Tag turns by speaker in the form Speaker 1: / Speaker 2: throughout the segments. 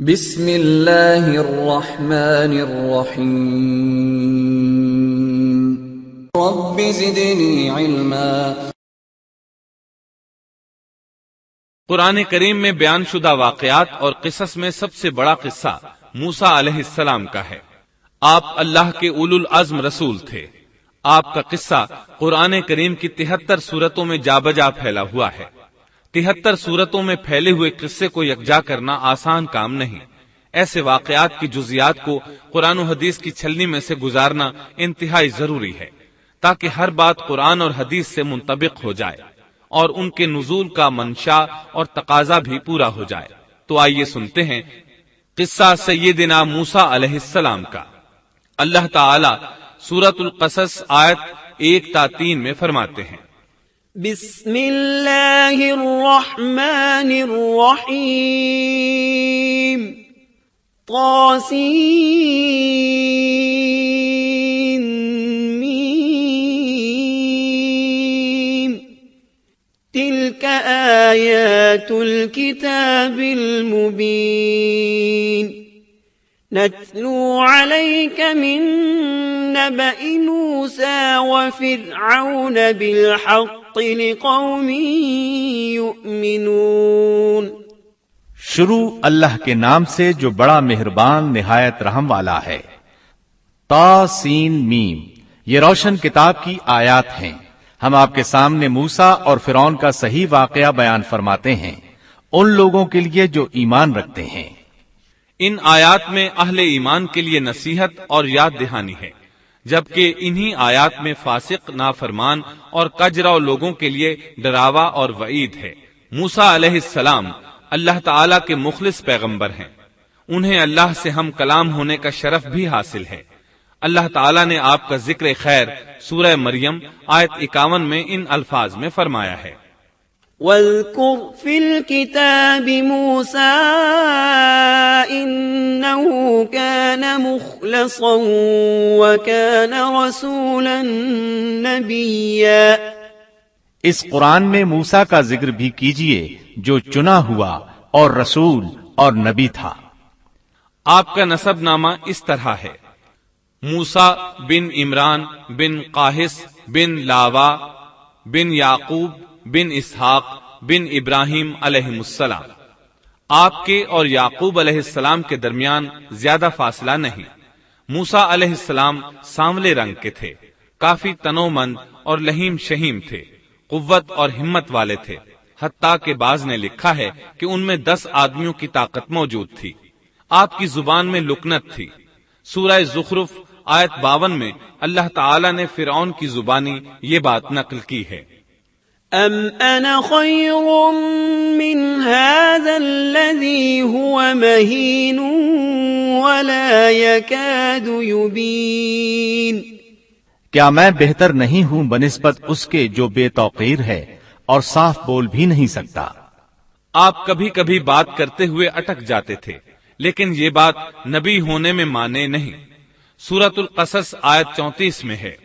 Speaker 1: بسم اللہ الرحمن الرحیم رب زدنی علما۔
Speaker 2: قرآن کریم میں بیان شدہ واقعات اور قصص میں سب سے بڑا قصہ موسیٰ علیہ السلام کا ہے۔ آپ اللہ کے اولو العزم رسول تھے۔ آپ کا قصہ قرآن کریم کی 73 سورتوں میں جا بجا پھیلا ہوا ہے۔ 73 سورتوں میں پھیلے ہوئے قصے کو یکجا کرنا آسان کام نہیں۔ ایسے واقعات کی جزیات کو قرآن و حدیث کی چھلنی میں سے گزارنا انتہائی ضروری ہے، تاکہ ہر بات قرآن اور حدیث سے منطبق ہو جائے اور ان کے نزول کا منشا اور تقاضا بھی پورا ہو جائے۔ تو آئیے سنتے ہیں قصہ سیدنا موسیٰ علیہ السلام کا۔ اللہ تعالی سورۃ القصص آیت 1 تا 3 میں فرماتے ہیں،
Speaker 3: بسم اللہ الرحمن الرحیم طاسین میم تلک آیات الکتاب المبین نتلو علیک من نبأ موسیٰ وفرعون بالحق لقوم یؤمنون۔
Speaker 4: شروع اللہ کے نام سے جو بڑا مہربان نہایت رحم والا ہے۔ تا سین میم، یہ روشن کتاب کی آیات ہیں۔ ہم آپ کے سامنے موسیٰ اور فرعون کا صحیح واقعہ بیان فرماتے ہیں ان لوگوں کے لیے جو ایمان رکھتے ہیں۔
Speaker 2: ان آیات میں اہل ایمان کے لیے نصیحت اور یاد دہانی ہے، جبکہ انہی آیات میں فاسق، نافرمان اور کجرا لوگوں کے لیے ڈراوا اور وعید ہے۔ موسیٰ علیہ السلام اللہ تعالیٰ کے مخلص پیغمبر ہیں۔ انہیں اللہ سے ہم کلام ہونے کا شرف بھی حاصل ہے۔ اللہ تعالیٰ نے آپ کا ذکر خیر سورہ مریم آیت 51 میں ان الفاظ میں فرمایا ہے،
Speaker 3: وَاذْكُرْ فِي الْكِتَابِ مُوسَىٰ إِنَّهُ كَانَ مُخْلَصًا وَكَانَ رَسُولًا نَبِيًّا۔
Speaker 4: اس قرآن میں موسیٰ کا ذکر بھی کیجئے جو چنا ہوا اور رسول اور نبی تھا۔
Speaker 2: آپ کا نسب نامہ اس طرح ہے، موسیٰ بن عمران بن قاہس بن لاوا بن یعقوب بن اسحاق بن ابراہیم علیہ السلام۔ آپ کے اور یعقوب علیہ السلام کے درمیان زیادہ فاصلہ نہیں۔ موسیٰ علیہ السلام سانولے رنگ کے تھے، کافی تنومند اور لہیم شہیم تھے، قوت اور ہمت والے تھے، حتیٰ کہ بعض نے لکھا ہے کہ ان میں 10 آدمیوں کی طاقت موجود تھی۔ آپ کی زبان میں لکنت تھی۔ سورہ زخرف آیت 52 میں اللہ تعالی نے فرعون کی زبانی یہ بات نقل کی ہے،
Speaker 3: ام انا خیر من هذا الذی هو مہین ولا یکاد یبین۔
Speaker 4: کیا میں بہتر نہیں ہوں بنسبت اس کے جو بے توقیر ہے اور صاف بول بھی نہیں سکتا۔
Speaker 2: آپ کبھی کبھی بات کرتے ہوئے اٹک جاتے تھے، لیکن یہ بات نبی ہونے میں مانے نہیں۔ سورۃ القصص آیت 34 میں ہے،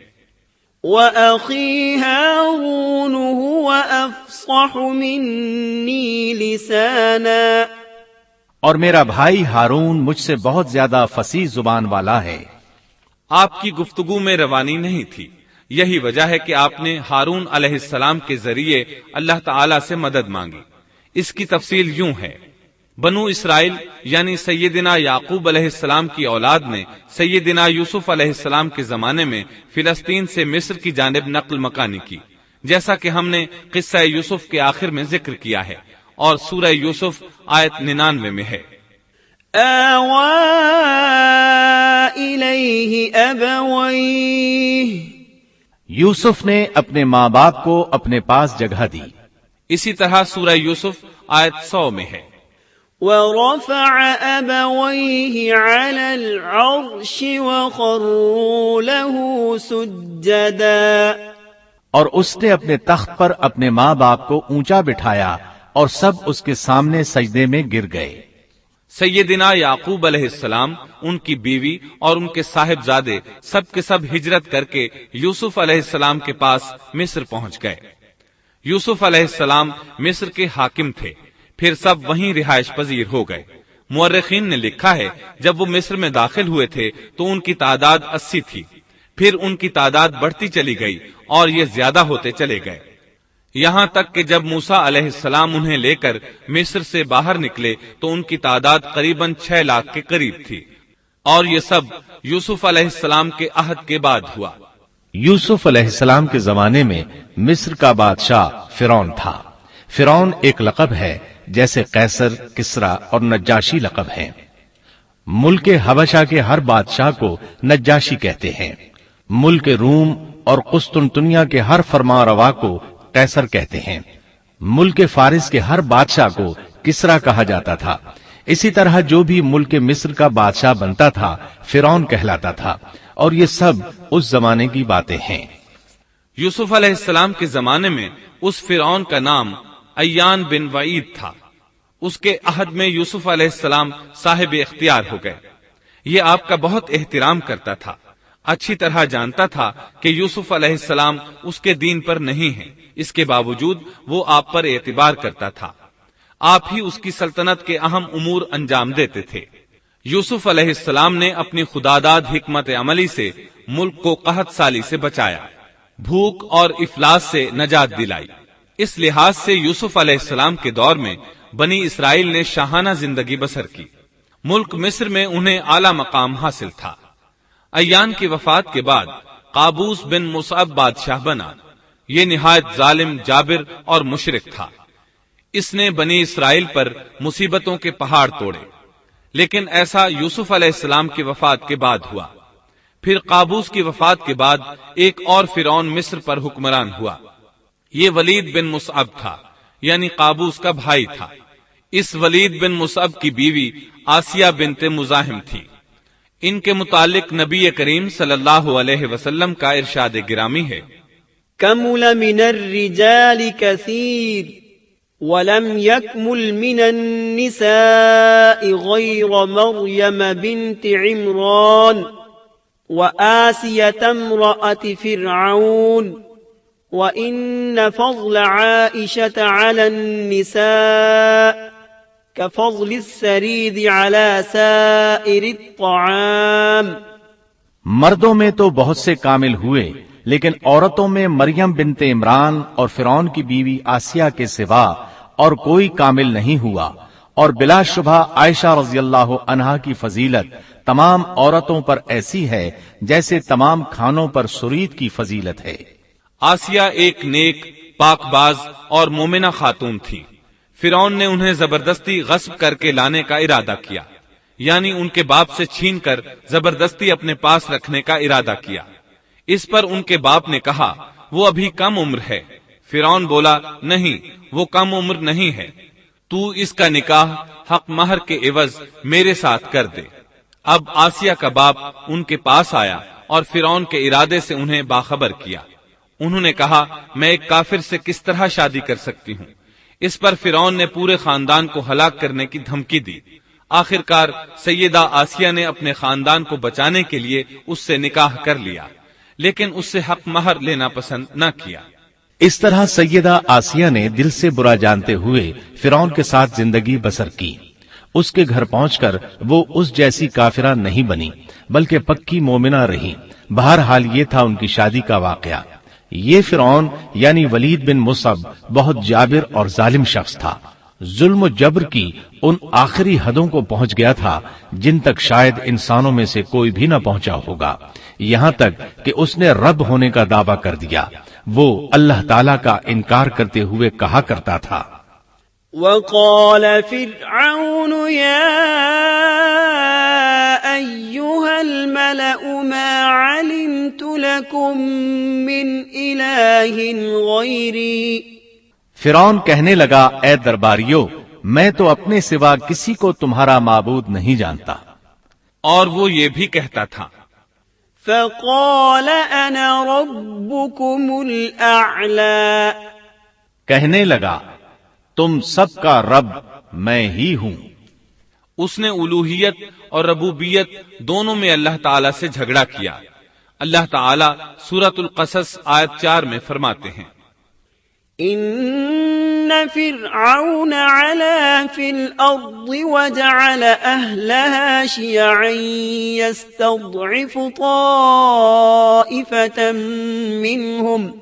Speaker 3: وَأَخِي هَارُونُ هُوَ أَفْصَحُ مِنِّي لِسَانًا۔
Speaker 4: اور میرا بھائی ہارون مجھ سے بہت زیادہ فصیح زبان والا ہے۔
Speaker 2: آپ کی گفتگو میں روانی نہیں تھی، یہی وجہ ہے کہ آپ نے ہارون علیہ السلام کے ذریعے اللہ تعالی سے مدد مانگی۔ اس کی تفصیل یوں ہے، بنو اسرائیل یعنی سیدنا یعقوب علیہ السلام کی اولاد نے سیدنا یوسف علیہ السلام کے زمانے میں فلسطین سے مصر کی جانب نقل مکانی کی، جیسا کہ ہم نے قصہ یوسف کے آخر میں ذکر کیا ہے، اور سورہ یوسف آیت 99 میں ہے،
Speaker 3: آوَا إِلَيْهِ أَبَوَيْهِ۔
Speaker 4: یوسف نے اپنے ماں باپ کو اپنے پاس جگہ دی۔
Speaker 2: اسی طرح سورہ یوسف آیت 100 میں ہے،
Speaker 3: وَرَفَعَ أَبَوَيْهِ عَلَى الْعَرْشِ وَخَرُّوا لَهُ سُجَّدًا۔
Speaker 4: اور اس نے اپنے تخت پر اپنے ماں باپ کو اونچا بٹھایا اور سب اس کے سامنے سجدے میں گر گئے۔
Speaker 2: سیدنا یعقوب علیہ السلام، ان کی بیوی اور ان کے صاحبزادے سب کے سب ہجرت کر کے یوسف علیہ السلام کے پاس مصر پہنچ گئے۔ یوسف علیہ السلام مصر کے حاکم تھے، پھر سب وہیں رہائش پذیر ہو گئے۔ مورخین نے لکھا ہے جب وہ مصر میں داخل ہوئے تھے تو ان کی تعداد 80 تھی، پھر ان کی تعداد بڑھتی چلی گئی اور یہ زیادہ ہوتے چلے گئے، یہاں تک کہ جب موسیٰ علیہ السلام انہیں لے کر مصر سے باہر نکلے تو ان کی تعداد قریباً 6 لاکھ کے قریب تھی، اور یہ سب یوسف علیہ السلام کے عہد کے بعد ہوا۔
Speaker 4: یوسف علیہ السلام کے زمانے میں مصر کا بادشاہ فرعون تھا۔ فرعون ایک لقب ہے جیسے قیصر، کسرا اور نجاشی لقب ہیں۔ ملک حبشہ کے ہر بادشاہ کو نجاشی کہتے ہیں۔ ملک روم اور قسطنطنیہ کے ہر فرما روا کو قیصر کہتے ہیں۔ ملک فارس کے ہر بادشاہ کو کسرا کہا جاتا تھا۔ اسی طرح جو بھی ملک مصر کا بادشاہ بنتا تھا فرعون کہلاتا تھا، اور یہ سب اس زمانے کی باتیں ہیں۔
Speaker 2: یوسف علیہ السلام کے زمانے میں اس فرعون کا نام ایان بن وعید تھا۔ اس کے عہد میں یوسف علیہ السلام صاحب اختیار ہو گئے۔ یہ آپ کا بہت احترام کرتا تھا، اچھی طرح جانتا تھا کہ یوسف علیہ السلام اس کے دین پر نہیں ہیں، اس کے باوجود وہ آپ پر اعتبار کرتا تھا۔ آپ ہی اس کی سلطنت کے اہم امور انجام دیتے تھے۔ یوسف علیہ السلام نے اپنی خداداد حکمت عملی سے ملک کو قحط سالی سے بچایا، بھوک اور افلاس سے نجات دلائی۔ اس لحاظ سے یوسف علیہ السلام کے دور میں بنی اسرائیل نے شاہانہ زندگی بسر کی۔ ملک مصر میں انہیں اعلی مقام حاصل تھا۔ ایان کی وفات کے بعد قابوس بن مصعب بادشاہ بنا۔ یہ نہایت ظالم، جابر اور مشرک تھا۔ اس نے بنی اسرائیل پر مصیبتوں کے پہاڑ توڑے، لیکن ایسا یوسف علیہ السلام کی وفات کے بعد ہوا۔ پھر قابوس کی وفات کے بعد ایک اور فرعون مصر پر حکمران ہوا۔ یہ ولید بن مصعب تھا، یعنی قابوس کا بھائی تھا۔ اس ولید بن مصعب کی بیوی آسیہ بنت مزاحم تھی۔ ان کے متعلق نبی کریم صلی اللہ علیہ وسلم کا ارشاد گرامی ہے،
Speaker 3: كمل من الرجال كثير ولم يكمل من النساء غير مريم بنت عمران وآسية امرأة فرعون وإن فضل عائشة على النساء كفضل السريد على سائر الطعام۔
Speaker 4: مردوں میں تو بہت سے کامل ہوئے، لیکن عورتوں میں مریم بنت عمران اور فرعون کی بیوی آسیہ کے سوا اور کوئی کامل نہیں ہوا، اور بلا شبہ عائشہ رضی اللہ عنہا کی فضیلت تمام عورتوں پر ایسی ہے جیسے تمام کھانوں پر سرید کی فضیلت ہے۔
Speaker 2: آسیہ ایک نیک، پاک باز اور مومنہ خاتون تھی۔ فرعون نے انہیں زبردستی غصب کر کے لانے کا ارادہ کیا، یعنی ان کے باپ سے چھین کر زبردستی اپنے پاس رکھنے کا ارادہ کیا۔ اس پر ان کے باپ نے کہا وہ ابھی کم عمر ہے۔ فرعون بولا نہیں، وہ کم عمر نہیں ہے، تو اس کا نکاح حق مہر کے عوض میرے ساتھ کر دے۔ اب آسیہ کا باپ ان کے پاس آیا اور فرعون کے ارادے سے انہیں باخبر کیا۔ انہوں نے کہا میں ایک کافر سے کس طرح شادی کر سکتی ہوں؟ اس پر فرعون نے پورے خاندان کو ہلاک کرنے کی دھمکی دی۔ آخرکار سیدہ آسیہ نے اپنے خاندان کو بچانے کے لیے اس سے نکاح کر لیا، لیکن اس سے حق مہر لینا پسند نہ کیا۔
Speaker 4: اس طرح سیدہ آسیہ نے دل سے برا جانتے ہوئے فرعون کے ساتھ زندگی بسر کی۔ اس کے گھر پہنچ کر وہ اس جیسی کافرہ نہیں بنی، بلکہ پکی مومنہ رہی۔ بہرحال یہ تھا ان کی شادی کا واقعہ۔ یہ فرعون یعنی ولید بن مصعب بہت جابر اور ظالم شخص تھا۔ ظلم و جبر کی ان آخری حدوں کو پہنچ گیا تھا جن تک شاید انسانوں میں سے کوئی بھی نہ پہنچا ہوگا، یہاں تک کہ اس نے رب ہونے کا دعویٰ کر دیا۔ وہ اللہ تعالیٰ کا انکار کرتے ہوئے کہا کرتا تھا،
Speaker 3: وقال فرعون يا أيها الملأ ما علمت لكم من إله غيري۔
Speaker 4: فرعون کہنے لگا اے درباریو، میں تو اپنے سوا کسی کو تمہارا معبود نہیں جانتا۔
Speaker 2: اور وہ یہ بھی کہتا تھا،
Speaker 3: فقال أنا ربكم الأعلى۔
Speaker 4: کہنے لگا تم سب کا رب میں ہی ہوں۔
Speaker 2: اس نے الوہیت اور ربوبیت دونوں میں اللہ تعالیٰ سے جھگڑا کیا۔ اللہ تعالیٰ سورۃ القصص آیت 4 میں فرماتے ہیں،
Speaker 3: إن فرعون علا في الأرض وجعل أهلها شيعا يستضعف طائفة منهم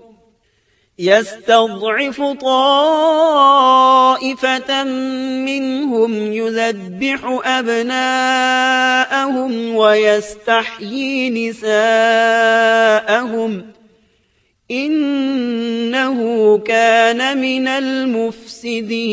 Speaker 3: يذبح أبناءهم ويستحيي نساءهم إنه كان من المفسدين۔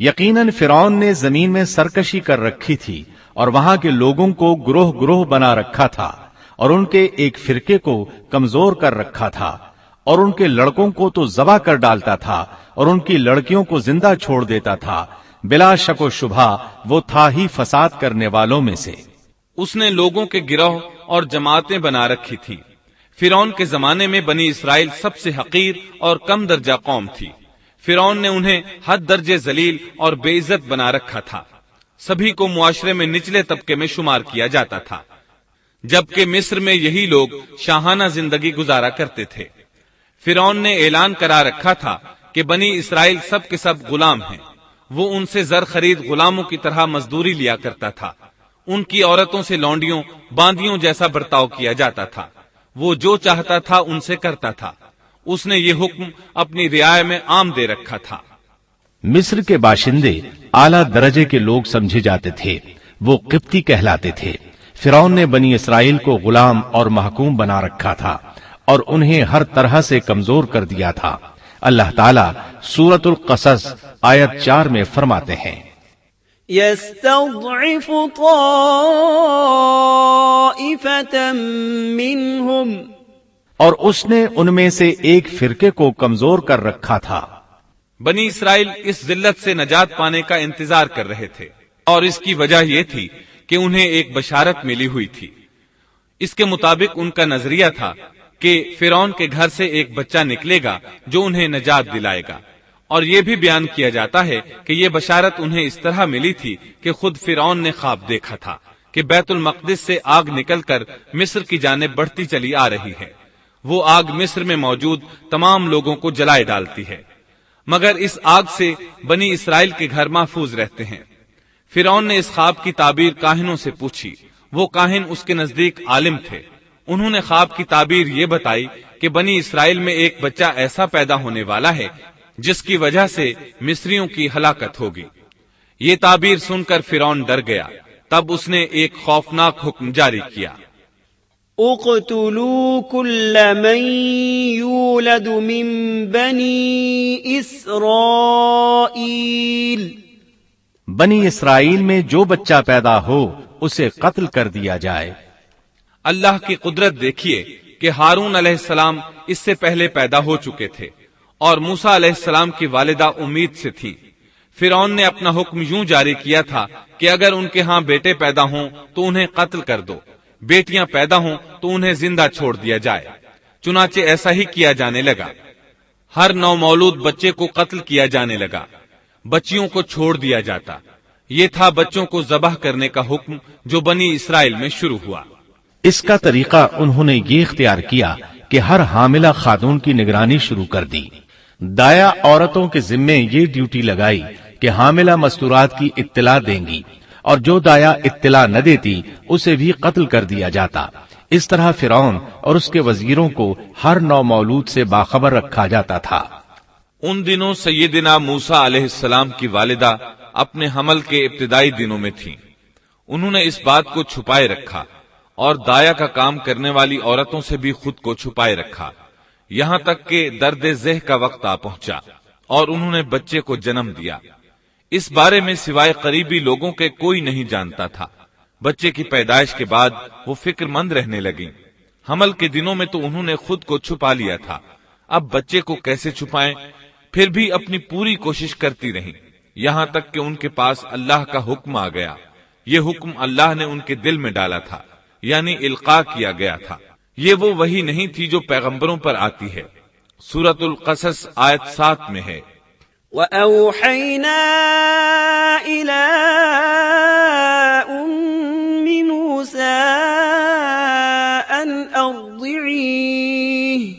Speaker 4: یقیناً فرعون نے زمین میں سرکشی کر رکھی تھی اور وہاں کے لوگوں کو گروہ گروہ بنا رکھا تھا اور ان کے ایک فرقے کو کمزور کر رکھا تھا اور ان کے لڑکوں کو تو ذبح کر ڈالتا تھا اور ان کی لڑکیوں کو زندہ چھوڑ دیتا تھا۔ بلا شک و شبہ وہ تھا ہی فساد کرنے والوں میں سے۔
Speaker 2: اس نے لوگوں کے گروہ اور جماعتیں بنا رکھی تھی۔ فرعون کے زمانے میں بنی اسرائیل سب سے حقیر اور کم درجہ قوم تھی۔ فرعون نے انہیں حد درجے ذلیل اور بے عزت بنا رکھا تھا۔ سبھی کو معاشرے میں نچلے طبقے میں شمار کیا جاتا تھا، جبکہ مصر میں یہی لوگ شاہانہ زندگی گزارا کرتے تھے۔ فرعون نے اعلان کرا رکھا تھا کہ بنی اسرائیل سب کے سب غلام ہیں۔ وہ ان سے زر خرید غلاموں کی طرح مزدوری لیا کرتا تھا۔ ان کی عورتوں سے لونڈیوں باندیوں جیسا برتاؤ کیا جاتا تھا۔ وہ جو چاہتا تھا ان سے کرتا تھا۔ اس نے یہ حکم اپنی رعایا میں عام دے رکھا تھا۔
Speaker 4: مصر کے باشندے اعلیٰ درجے کے لوگ سمجھے جاتے تھے، وہ قبطی کہلاتے تھے۔ فرعون نے بنی اسرائیل کو غلام اور محکوم بنا رکھا تھا اور انہیں ہر طرح سے کمزور کر دیا تھا۔ اللہ تعالیٰ سورۃ القصص آیت 4 میں فرماتے ہیں،
Speaker 3: يستضعف طائفة منهم،
Speaker 4: اور اس نے ان میں سے ایک فرقے کو کمزور کر رکھا تھا۔
Speaker 2: بنی اسرائیل اس ذلت سے نجات پانے کا انتظار کر رہے تھے، اور اس کی وجہ یہ تھی کہ انہیں ایک بشارت ملی ہوئی تھی۔ اس کے مطابق ان کا نظریہ تھا کہ فرعون کے گھر سے ایک بچہ نکلے گا جو انہیں نجات دلائے گا، اور یہ بھی بیان کیا جاتا ہے کہ یہ بشارت انہیں اس طرح ملی تھی کہ خود فرعون نے خواب دیکھا تھا کہ بیت المقدس سے آگ نکل کر مصر کی جانب بڑھتی چلی آ رہی ہے۔ وہ آگ مصر میں موجود تمام لوگوں کو جلائے ڈالتی ہے، مگر اس آگ سے بنی اسرائیل کے گھر محفوظ رہتے ہیں۔ فرعون نے اس خواب کی تعبیر کاہنوں سے پوچھی۔ وہ کاہن اس کے نزدیک عالم تھے۔ انہوں نے خواب کی تعبیر یہ بتائی کہ بنی اسرائیل میں ایک بچہ ایسا پیدا ہونے والا ہے جس کی وجہ سے مصریوں کی ہلاکت ہوگی۔ یہ تعبیر سن کر فرعون ڈر گیا۔ تب اس نے ایک خوفناک حکم جاری کیا،
Speaker 3: اقتلوا كل من يولد من بني اسرائیل،
Speaker 4: بنی اسرائیل میں جو بچہ پیدا ہو اسے قتل کر دیا جائے۔
Speaker 2: اللہ کی قدرت دیکھیے کہ ہارون علیہ السلام اس سے پہلے پیدا ہو چکے تھے اور موسیٰ علیہ السلام کی والدہ امید سے تھی۔ فرعون نے اپنا حکم یوں جاری کیا تھا کہ اگر ان کے ہاں بیٹے پیدا ہوں تو انہیں قتل کر دو، بیٹیاں پیدا ہوں تو انہیں زندہ چھوڑ دیا جائے۔ چنانچہ ایسا ہی کیا جانے لگا۔ ہر نومولود بچے کو قتل کیا جانے لگا، بچیوں کو چھوڑ دیا جاتا۔ یہ تھا بچوں کو ذبح کرنے کا حکم جو بنی اسرائیل میں شروع ہوا۔
Speaker 4: اس کا طریقہ انہوں نے یہ اختیار کیا کہ ہر حاملہ خاتون کی نگرانی شروع کر دی۔ دایا عورتوں کے ذمے یہ ڈیوٹی لگائی کہ حاملہ مستورات کی اطلاع دیں گی، اور جو دایا اطلاع نہ دیتی اسے بھی قتل کر دیا جاتا۔ اس طرح فرعون اور اس کے وزیروں کو ہر نومولود سے باخبر رکھا جاتا تھا۔
Speaker 2: ان دنوں سیدنا موسیٰ علیہ السلام کی والدہ اپنے حمل کے ابتدائی دنوں میں تھیں۔ انہوں نے اس بات کو چھپائے رکھا اور دایا کا کام کرنے والی عورتوں سے بھی خود کو چھپائے رکھا، یہاں تک کہ درد ذہ کا وقت آ پہنچا اور انہوں نے بچے کو جنم دیا۔ اس بارے میں سوائے قریبی لوگوں کے کوئی نہیں جانتا تھا۔ بچے کی پیدائش کے بعد وہ فکر مند رہنے لگیں۔ حمل کے دنوں میں تو انہوں نے خود کو چھپا لیا تھا، اب بچے کو کیسے چھپائیں؟ پھر بھی اپنی پوری کوشش کرتی رہیں، یہاں تک کہ ان کے پاس اللہ کا حکم آ گیا۔ یہ حکم اللہ نے ان کے دل میں ڈالا تھا، یعنی القاء کیا گیا تھا۔ یہ وہ وحی نہیں تھی جو پیغمبروں پر آتی ہے۔ سورۃ القصص آیت 7 میں ہے،
Speaker 3: وَأَوْحَيْنَا إِلَىٰ أُمِّ مُوسَىٰ أَنْ أَرْضِعِيهِ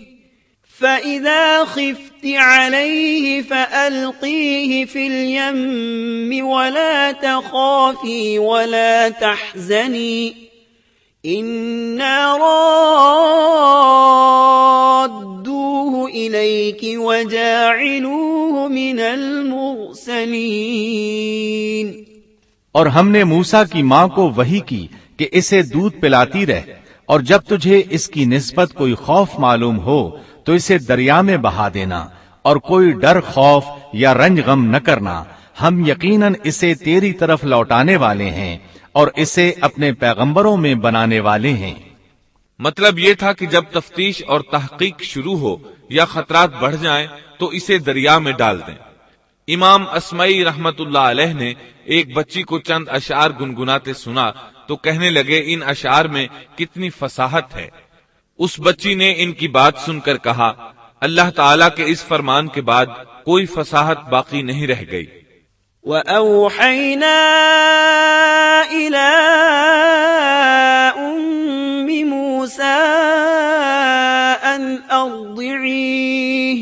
Speaker 3: فَإِذَا خِفْتِ عليه فألقيه في اليم ولا تخافي ولا تحزني إنا رادوه إليك وجاعلوه من المرسلين۔
Speaker 4: اور ہم نے موسیٰ کی ماں کو وحی کی کہ اسے دودھ پلاتی رہ، اور جب تجھے اس کی نسبت کوئی خوف معلوم ہو تو اسے دریا میں بہا دینا، اور کوئی ڈر خوف یا رنج غم نہ کرنا، ہم یقیناً اسے تیری طرف لوٹانے والے ہیں اور اسے اپنے پیغمبروں میں بنانے والے ہیں۔
Speaker 2: مطلب یہ تھا کہ جب تفتیش اور تحقیق شروع ہو یا خطرات بڑھ جائیں تو اسے دریا میں ڈال دیں۔ امام اسمعی رحمت اللہ علیہ نے ایک بچی کو چند اشعار گنگناتے سنا تو کہنے لگے ان اشعار میں کتنی فصاحت ہے۔ اس بچی نے ان کی بات سن کر کہا اللہ تعالیٰ کے اس فرمان کے بعد کوئی فصاحت باقی نہیں رہ گئی۔
Speaker 3: وَأَوْحَيْنَا إِلَىٰ أُمِّ مُوسَىٰ أَنْ أَرْضِعِيهِ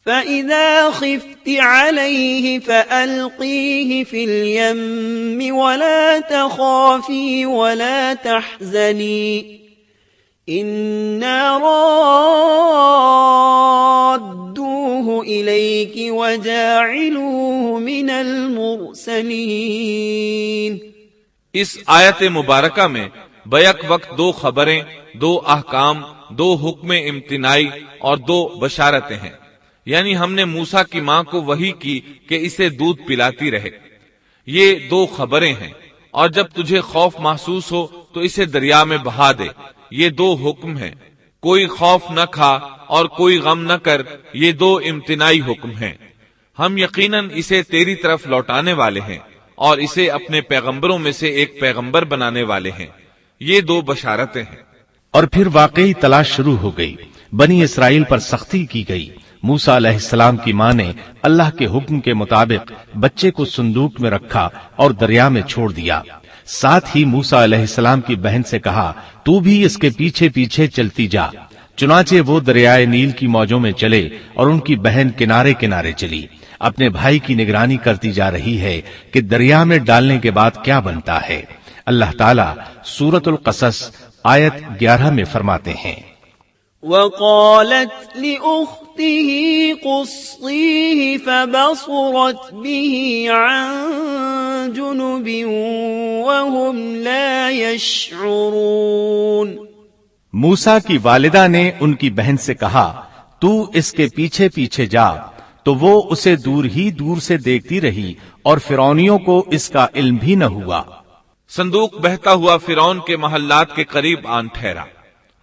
Speaker 3: فَإِذَا خِفْتِ عَلَيْهِ فَأَلْقِيهِ فِي الْيَمِّ وَلَا تَخَافِي وَلَا تَحْزَنِي إِنَّا رَادُّوهُ إِلَيْكِ وَجَاعِلُوهُ مِنَ الْمُرْسَلِينَ۔
Speaker 2: اس آیت مبارکہ میں بیک وقت دو خبریں، دو احکام، دو حکم امتناعی اور دو بشارتیں ہیں، یعنی ہم نے موسیٰ کی ماں کو وحی کی کہ اسے دودھ پلاتی رہے، یہ دو خبریں ہیں، اور جب تجھے خوف محسوس ہو تو اسے دریا میں بہا دے، یہ دو حکم ہیں۔ کوئی خوف نہ کھا اور کوئی غم نہ کر، یہ دو امتناعی حکم ہیں۔ ہم یقیناً اسے تیری طرف لوٹانے والے ہیں اور اسے اپنے پیغمبروں میں سے ایک پیغمبر بنانے والے ہیں، یہ دو بشارتیں ہیں۔
Speaker 4: اور پھر واقعی تلاش شروع ہو گئی، بنی اسرائیل پر سختی کی گئی۔ موسیٰ علیہ السلام کی ماں نے اللہ کے حکم کے مطابق بچے کو صندوق میں رکھا اور دریا میں چھوڑ دیا۔ ساتھ ہی موسیٰ علیہ السلام کی بہن سے کہا تو بھی اس کے پیچھے پیچھے چلتی جا۔ چنانچہ وہ دریائے نیل کی موجوں میں چلے اور ان کی بہن کنارے کنارے چلی، اپنے بھائی کی نگرانی کرتی جا رہی ہے کہ دریا میں ڈالنے کے بعد کیا بنتا ہے۔ اللہ تعالیٰ سورۃ القصص آیت 11 میں فرماتے ہیں
Speaker 3: وقالت لأخته قصيه فبصرت به عن جنب وهم لا يشعرون۔
Speaker 4: موسیٰ کی والدہ نے ان کی بہن سے کہا تو اس کے پیچھے پیچھے جا، تو وہ اسے دور ہی دور سے دیکھتی رہی اور فرعونیوں کو اس کا علم بھی نہ ہوا۔
Speaker 2: صندوق بہتا ہوا فرعون کے محلات کے قریب آن ٹھہرا۔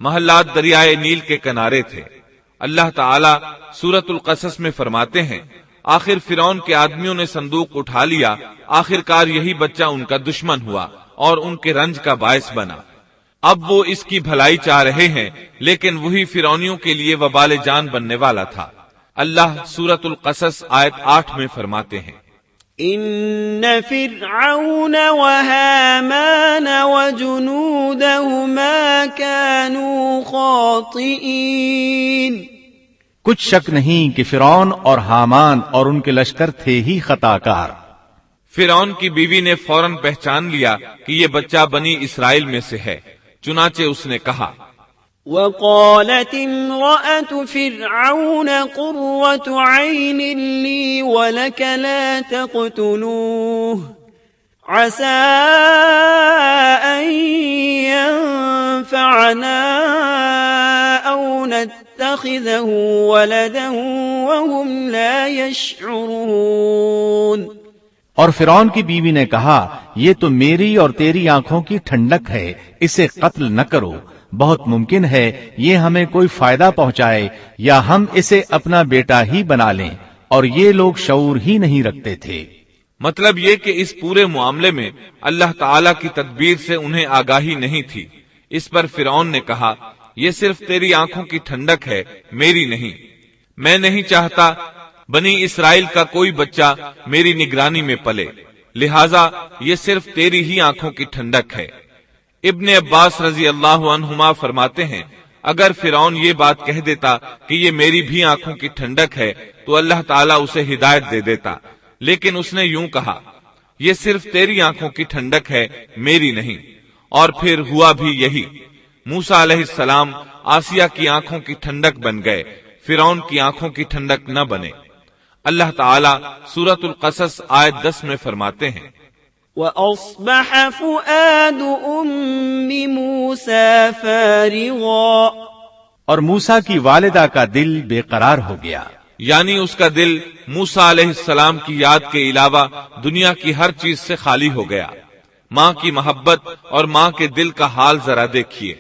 Speaker 2: محلات دریائے نیل کے کنارے تھے۔ اللہ تعالیٰ سورۃ القصص میں فرماتے ہیں آخر فرعون کے آدمیوں نے صندوق اٹھا لیا، آخرکار یہی بچہ ان کا دشمن ہوا اور ان کے رنج کا باعث بنا۔ اب وہ اس کی بھلائی چاہ رہے ہیں لیکن وہی فرعونیوں کے لیے وبال جان بننے والا تھا۔ اللہ سورۃ القصص آیت 8 میں فرماتے ہیں
Speaker 3: إن فرعون وهامان وجنودهما كانوا خاطئين۔
Speaker 4: کچھ شک نہیں کہ فرعون اور حامان اور ان کے لشکر تھے ہی خطا کار۔
Speaker 2: فرعون کی بیوی نے فوراً پہچان لیا کہ یہ بچہ بنی اسرائیل میں سے ہے، چنانچہ اس نے کہا
Speaker 3: وقالت امرأة فرعون قرة عين لي ولك لا تقتلوه عسى أن ينفعنا أو نتخذه ولدا وهم لا يشعرون۔
Speaker 4: اور فرعون کی بیوی نے کہا یہ تو میری اور تیری آنکھوں کی ٹھنڈک ہے، اسے قتل نہ کرو، بہت ممکن ہے یہ ہمیں کوئی فائدہ پہنچائے یا ہم اسے اپنا بیٹا ہی بنا لیں، اور یہ لوگ شعور ہی نہیں رکھتے تھے۔
Speaker 2: مطلب یہ کہ اس پورے معاملے میں اللہ تعالی کی تدبیر سے انہیں آگاہی نہیں تھی۔ اس پر فرعون نے کہا یہ صرف تیری آنکھوں کی ٹھنڈک ہے، میری نہیں۔ میں نہیں چاہتا بنی اسرائیل کا کوئی بچہ میری نگرانی میں پلے، لہذا یہ صرف تیری ہی آنکھوں کی ٹھنڈک ہے۔ ابن عباس رضی اللہ عنہما فرماتے ہیں اگر فرعون یہ بات کہہ دیتا کہ یہ میری بھی آنکھوں کی ٹھنڈک ہے تو اللہ تعالیٰ اسے ہدایت دے دیتا، لیکن اس نے یوں کہا، یہ صرف تیری آنکھوں کی ٹھنڈک ہے، میری نہیں۔ اور پھر ہوا بھی یہی، موسیٰ علیہ السلام آسیہ کی آنکھوں کی ٹھنڈک بن گئے، فرعون کی آنکھوں کی ٹھنڈک نہ بنے۔ اللہ تعالیٰ سورۃ القصص آیت 10 میں فرماتے ہیں،
Speaker 3: وَأَصْبَحَ فُؤَادُ أُمِّ مُوسَى فَارِغًا،
Speaker 4: اور موسیٰ کی والدہ کا دل بے قرار ہو گیا،
Speaker 2: یعنی اس کا دل موسیٰ علیہ السلام کی یاد کے علاوہ دنیا کی ہر چیز سے خالی ہو گیا۔ ماں کی محبت اور ماں کے دل کا حال ذرا دیکھیے،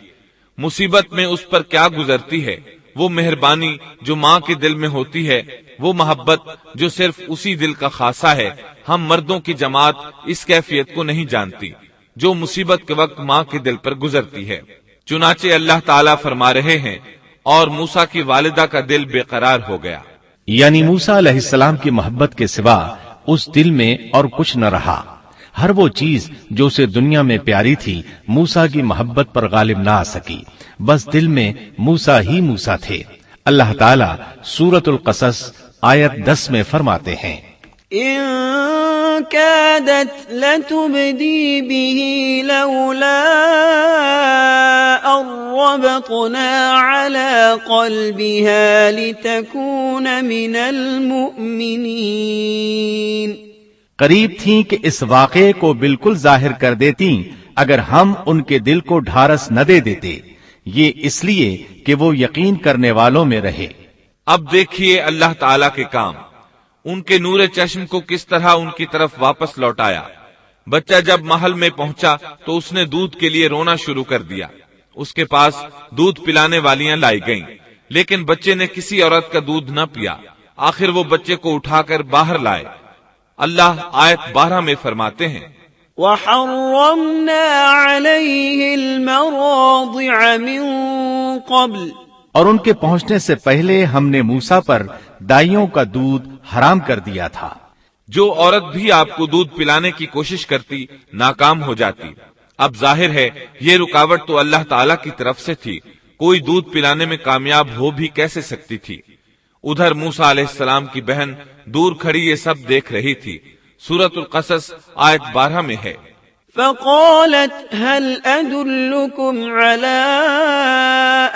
Speaker 2: مصیبت میں اس پر کیا گزرتی ہے۔ وہ مہربانی جو ماں کے دل میں ہوتی ہے، وہ محبت جو صرف اسی دل کا خاصہ ہے، ہم مردوں کی جماعت اس کیفیت کو نہیں جانتی جو مصیبت کے وقت ماں کے دل پر گزرتی ہے۔ چنانچہ اللہ تعالیٰ فرما رہے ہیں، اور موسیٰ کی والدہ کا دل بے قرار ہو گیا،
Speaker 4: یعنی موسیٰ علیہ السلام کی محبت کے سوا اس دل میں اور کچھ نہ رہا۔ ہر وہ چیز جو اسے دنیا میں پیاری تھی موسیٰ کی محبت پر غالب نہ آ سکی، بس دل میں موسیٰ ہی موسیٰ تھے۔ اللہ تعالیٰ سورۃ القصص آیت 10 میں فرماتے ہیں،
Speaker 3: إن كادت لتبدي به لولا أن ربطنا على قلبها لتكون من المؤمنين،
Speaker 4: قریب تھیں کہ اس واقعے کو بالکل ظاہر کر دیتی اگر ہم ان کے دل کو ڈھارس نہ دے دیتے، یہ اس لیے کہ وہ یقین کرنے والوں میں رہے۔
Speaker 2: اب دیکھیے اللہ تعالیٰ کے کام، ان کے نور چشم کو کس طرح ان کی طرف واپس لوٹایا۔ بچہ جب محل میں پہنچا تو اس نے دودھ کے لیے رونا شروع کر دیا۔ اس کے پاس دودھ پلانے والیاں لائی گئیں، لیکن بچے نے کسی عورت کا دودھ نہ پیا۔ آخر وہ بچے کو اٹھا کر باہر لائے۔ اللہ آیت 12 میں فرماتے ہیں،
Speaker 3: وَحَرَّمْنَا عَلَيْهِ الْمَرَاضِعَ مِن قَبْلِ،
Speaker 4: اور ان کے پہنچنے سے پہلے ہم نے موسیٰ پر دائیوں کا دودھ حرام کر دیا تھا۔
Speaker 2: جو عورت بھی آپ کو دودھ پلانے کی کوشش کرتی ناکام ہو جاتی۔ اب ظاہر ہے یہ رکاوٹ تو اللہ تعالیٰ کی طرف سے تھی، کوئی دودھ پلانے میں کامیاب ہو بھی کیسے سکتی تھی۔ ادھر موسیٰ علیہ السلام کی بہن دور کھڑی یہ سب دیکھ رہی تھی۔ سورۃ القصص آیت 12 میں ہے،
Speaker 3: فقالت هل أدلكم على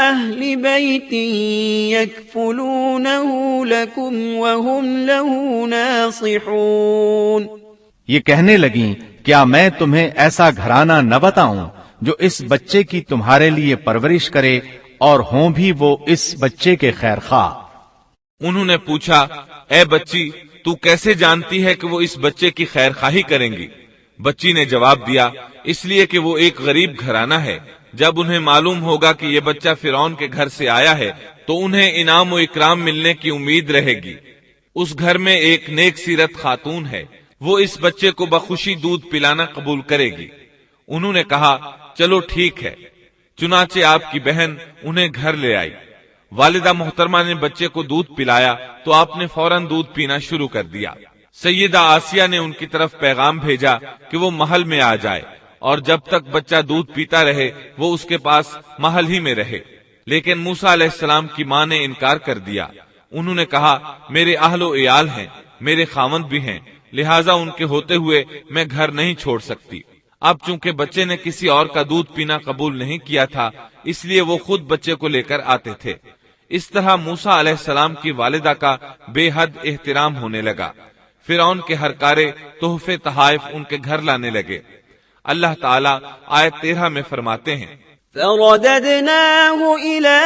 Speaker 3: أهل بيت يكفلونه لكم وهم له ناصحون،
Speaker 4: یہ کہنے لگیں کیا میں تمہیں ایسا گھرانہ نہ بتاؤں جو اس بچے کی تمہارے لیے پرورش کرے اور ہوں بھی وہ اس بچے کے خیر خواہ۔
Speaker 2: انہوں نے پوچھا، اے بچی تو کیسے جانتی ہے کہ وہ اس بچے کی خیر خواہی کریں گی؟ بچی نے جواب دیا، اس لیے کہ وہ ایک غریب گھرانہ ہے۔ جب انہیں معلوم ہوگا کہ یہ بچہ فرعون کے گھر سے آیا ہے تو انہیں انعام و اکرام ملنے کی امید رہے گی۔ اس گھر میں ایک نیک سیرت خاتون ہے، وہ اس بچے کو بخوشی دودھ پلانا قبول کرے گی۔ انہوں نے کہا، چلو ٹھیک ہے۔ چنانچہ آپ کی بہن انہیں گھر لے آئی۔ والدہ محترمہ نے بچے کو دودھ پلایا تو آپ نے فوراً دودھ پینا شروع کر دیا۔ سیدہ آسیہ نے ان کی طرف پیغام بھیجا کہ وہ محل میں آ جائے، اور جب تک بچہ دودھ پیتا رہے وہ اس کے پاس محل ہی میں رہے۔ لیکن موسیٰ علیہ السلام کی ماں نے انکار کر دیا۔ انہوں نے کہا، میرے اہل و عیال ہیں، میرے خاوند بھی ہیں، لہٰذا ان کے ہوتے ہوئے میں گھر نہیں چھوڑ سکتی۔ اب چونکہ بچے نے کسی اور کا دودھ پینا قبول نہیں کیا تھا، اس لیے وہ خود بچے کو لے کر آتے تھے۔ اس طرح موسیٰ علیہ السلام کی والدہ کا بے حد احترام ہونے لگا۔ فرعون کے ہر کارے تحفے تحائف ان کے گھر لانے لگے۔ اللہ تعالیٰ آیت 13 میں فرماتے ہیں،
Speaker 3: فرددناه إلى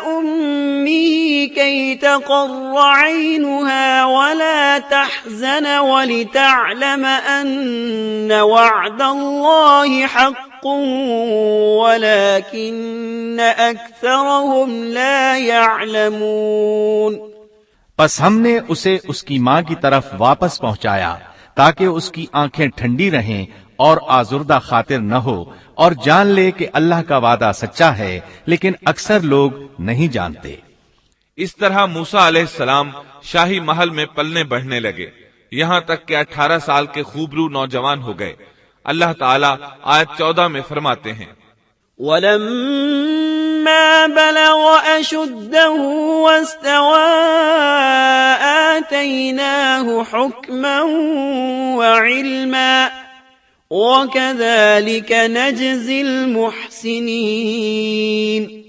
Speaker 3: أمه كي تقر عينها ولا تحزن ولتعلم أن وعد الله حق ولكن أكثرهم لا يعلمون۔
Speaker 4: پس ہم نے اسے اس کی ماں کی طرف واپس پہنچایا تاکہ اس کی آنکھیں ٹھنڈی رہیں اور آزردہ خاطر نہ ہو، اور جان لے کہ اللہ کا وعدہ سچا ہے، لیکن اکثر لوگ نہیں جانتے۔
Speaker 2: اس طرح موسیٰ علیہ السلام شاہی محل میں پلنے بڑھنے لگے، یہاں تک کہ 18 سال کے خوبرو نوجوان ہو گئے۔ اللہ تعالیٰ آیت 14 میں فرماتے ہیں،
Speaker 3: وَلَمَّا فلما بلغ أشده واستوى آتيناه حكما وعلما وكذلك نجزي المحسنين۔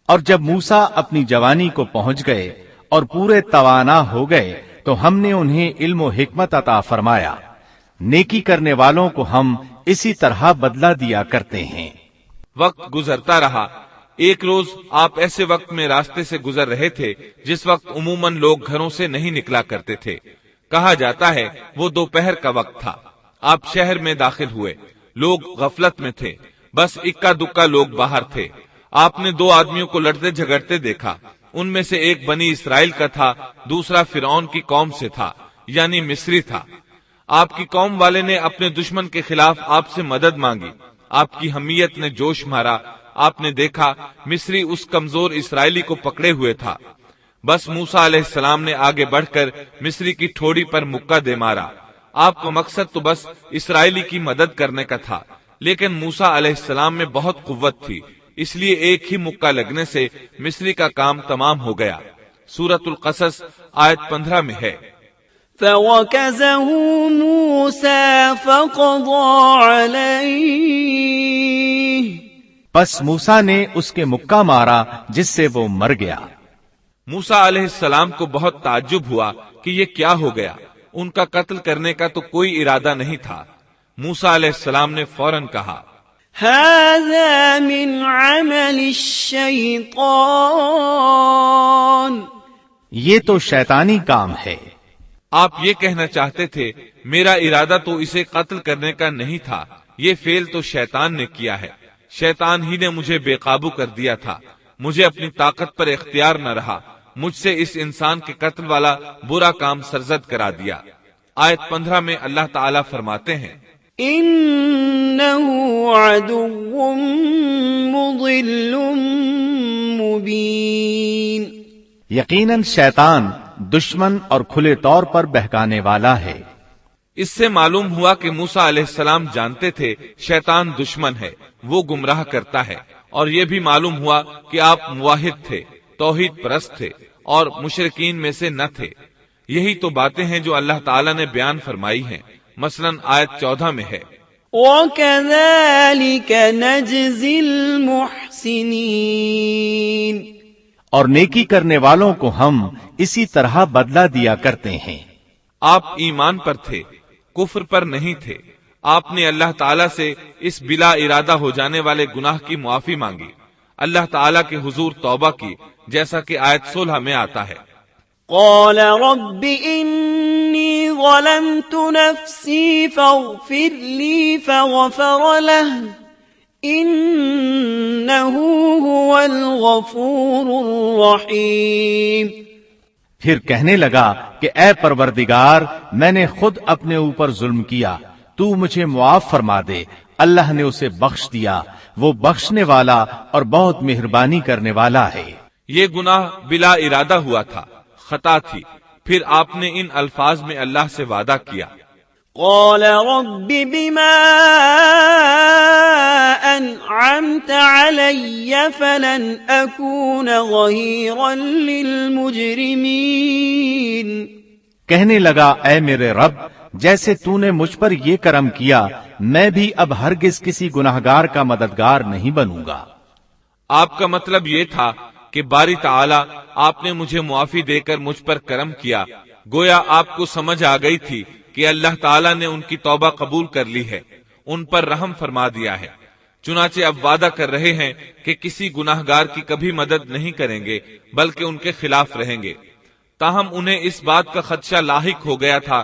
Speaker 4: اور جب موسیٰ اپنی جوانی کو پہنچ گئے اور پورے توانا ہو گئے تو ہم نے انہیں علم و حکمت عطا فرمایا۔ نیکی کرنے والوں کو ہم اسی طرح بدلہ دیا کرتے ہیں۔
Speaker 2: وقت گزرتا رہا۔ ایک روز آپ ایسے وقت میں راستے سے گزر رہے تھے جس وقت عموماً لوگ گھروں سے نہیں نکلا کرتے تھے۔ کہا جاتا ہے وہ دوپہر کا وقت تھا۔ آپ شہر میں داخل ہوئے۔ لوگ غفلت میں تھے، بس اکا دکا لوگ باہر تھے۔ آپ نے دو آدمیوں کو لڑتے جھگڑتے دیکھا۔ ان میں سے ایک بنی اسرائیل کا تھا، دوسرا فرعون کی قوم سے تھا، یعنی مصری تھا۔ آپ کی قوم والے نے اپنے دشمن کے خلاف آپ سے مدد مانگی۔ آپ کی حمیت نے جوش مارا۔ آپ نے دیکھا مصری اس کمزور اسرائیلی کو پکڑے ہوئے تھا۔ بس موسیٰ علیہ السلام نے آگے بڑھ کر مصری کی ٹھوڑی پر مکہ دے مارا۔ آپ کا مقصد تو بس اسرائیلی کی مدد کرنے کا تھا، لیکن موسیٰ علیہ السلام میں بہت قوت تھی، اس لیے ایک ہی مکہ لگنے سے مصری کا کام تمام ہو گیا۔ سورۃ القصص آیت 15 میں ہے،
Speaker 3: فَوَكَزَهُ مُوسَى فَقَضَى عَلَيْهِ،
Speaker 4: پس موسیٰ نے اس کے مکہ مارا جس سے وہ مر گیا۔
Speaker 2: موسیٰ علیہ السلام کو بہت تعجب ہوا کہ یہ کیا ہو گیا۔ ان کا قتل کرنے کا تو کوئی ارادہ نہیں تھا۔ موسیٰ علیہ السلام نے فوراً کہا،
Speaker 3: هذا من عمل الشیطان،
Speaker 4: یہ تو شیطانی کام ہے۔
Speaker 2: آپ یہ کہنا چاہتے تھے میرا ارادہ تو اسے قتل کرنے کا نہیں تھا، یہ فعل تو شیطان نے کیا ہے۔ شیطان ہی نے مجھے بے قابو کر دیا تھا، مجھے اپنی طاقت پر اختیار نہ رہا، مجھ سے اس انسان کے قتل والا برا کام سرزد کرا دیا۔ آیت 15 میں اللہ تعالیٰ فرماتے ہیں،
Speaker 3: إنه عدو مضل مبين،
Speaker 4: یقیناً شیطان دشمن اور کھلے طور پر بہکانے والا ہے۔
Speaker 2: اس سے معلوم ہوا کہ موسیٰ علیہ السلام جانتے تھے شیطان دشمن ہے، وہ گمراہ کرتا ہے، اور یہ بھی معلوم ہوا کہ آپ موحد تھے، توحید پرست تھے اور مشرکین میں سے نہ تھے۔ یہی تو باتیں ہیں جو اللہ تعالیٰ نے بیان فرمائی ہیں۔ مثلاً آیت 14 میں ہے،
Speaker 3: وَكَذَلِكَ نَجْزِي الْمُحْسِنِينَ،
Speaker 4: اور نیکی کرنے والوں کو ہم اسی طرح بدلہ دیا کرتے ہیں۔
Speaker 2: آپ ایمان پر تھے، کفر پر نہیں تھے۔ آپ نے اللہ تعالیٰ سے اس بلا ارادہ ہو جانے والے گناہ کی معافی مانگی، اللہ تعالیٰ کے حضور توبہ کی، جیسا کہ آیت 16 میں آتا ہے،
Speaker 3: قال رب إني ظلمت نفسي فاغفر لي فغفر له إنه هو الغفور الرحيم۔
Speaker 4: پھر کہنے لگا کہ اے پروردگار، میں نے خود اپنے اوپر ظلم کیا، تو مجھے معاف فرما دے۔ اللہ نے اسے بخش دیا، وہ بخشنے والا اور بہت مہربانی کرنے والا ہے۔
Speaker 2: یہ گناہ بلا ارادہ ہوا تھا، خطا تھی۔ پھر آپ نے ان الفاظ میں اللہ سے وعدہ کیا،
Speaker 3: قال رب بما أنعمت علي فلن أكون ظهيرا للمجرمين۔
Speaker 4: کہنے لگا اے میرے رب، جیسے تو نے مجھ پر یہ کرم کیا، میں بھی اب ہرگز کسی گناہگار کا مددگار نہیں بنوں گا۔
Speaker 2: آپ کا مطلب یہ تھا کہ باری تعالیٰ آپ نے مجھے معافی دے کر مجھ پر کرم کیا۔ گویا آپ کو سمجھ آ گئی تھی کہ اللہ تعالیٰ نے ان کی توبہ قبول کر لی ہے، ان پر رحم فرما دیا ہے۔ چنانچہ اب وعدہ کر رہے ہیں کہ کسی گناہگار کی کبھی مدد نہیں کریں گے، بلکہ ان کے خلاف رہیں گے۔ تاہم انہیں اس بات کا خدشہ لاحق ہو گیا تھا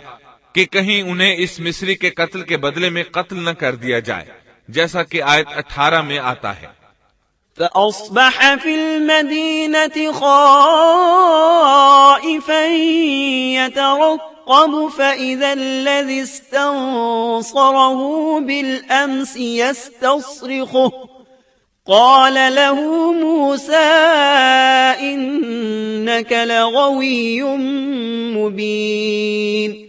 Speaker 2: کہ کہیں انہیں اس مصری کے قتل کے بدلے میں قتل نہ کر دیا جائے، جیسا کہ آیت 18 میں آتا ہے،
Speaker 3: فأصبح في المدينة خائفا يترقب فإذا الذي استنصره بالأمس يستصرخه قال له موسى إنك لغوي مبين۔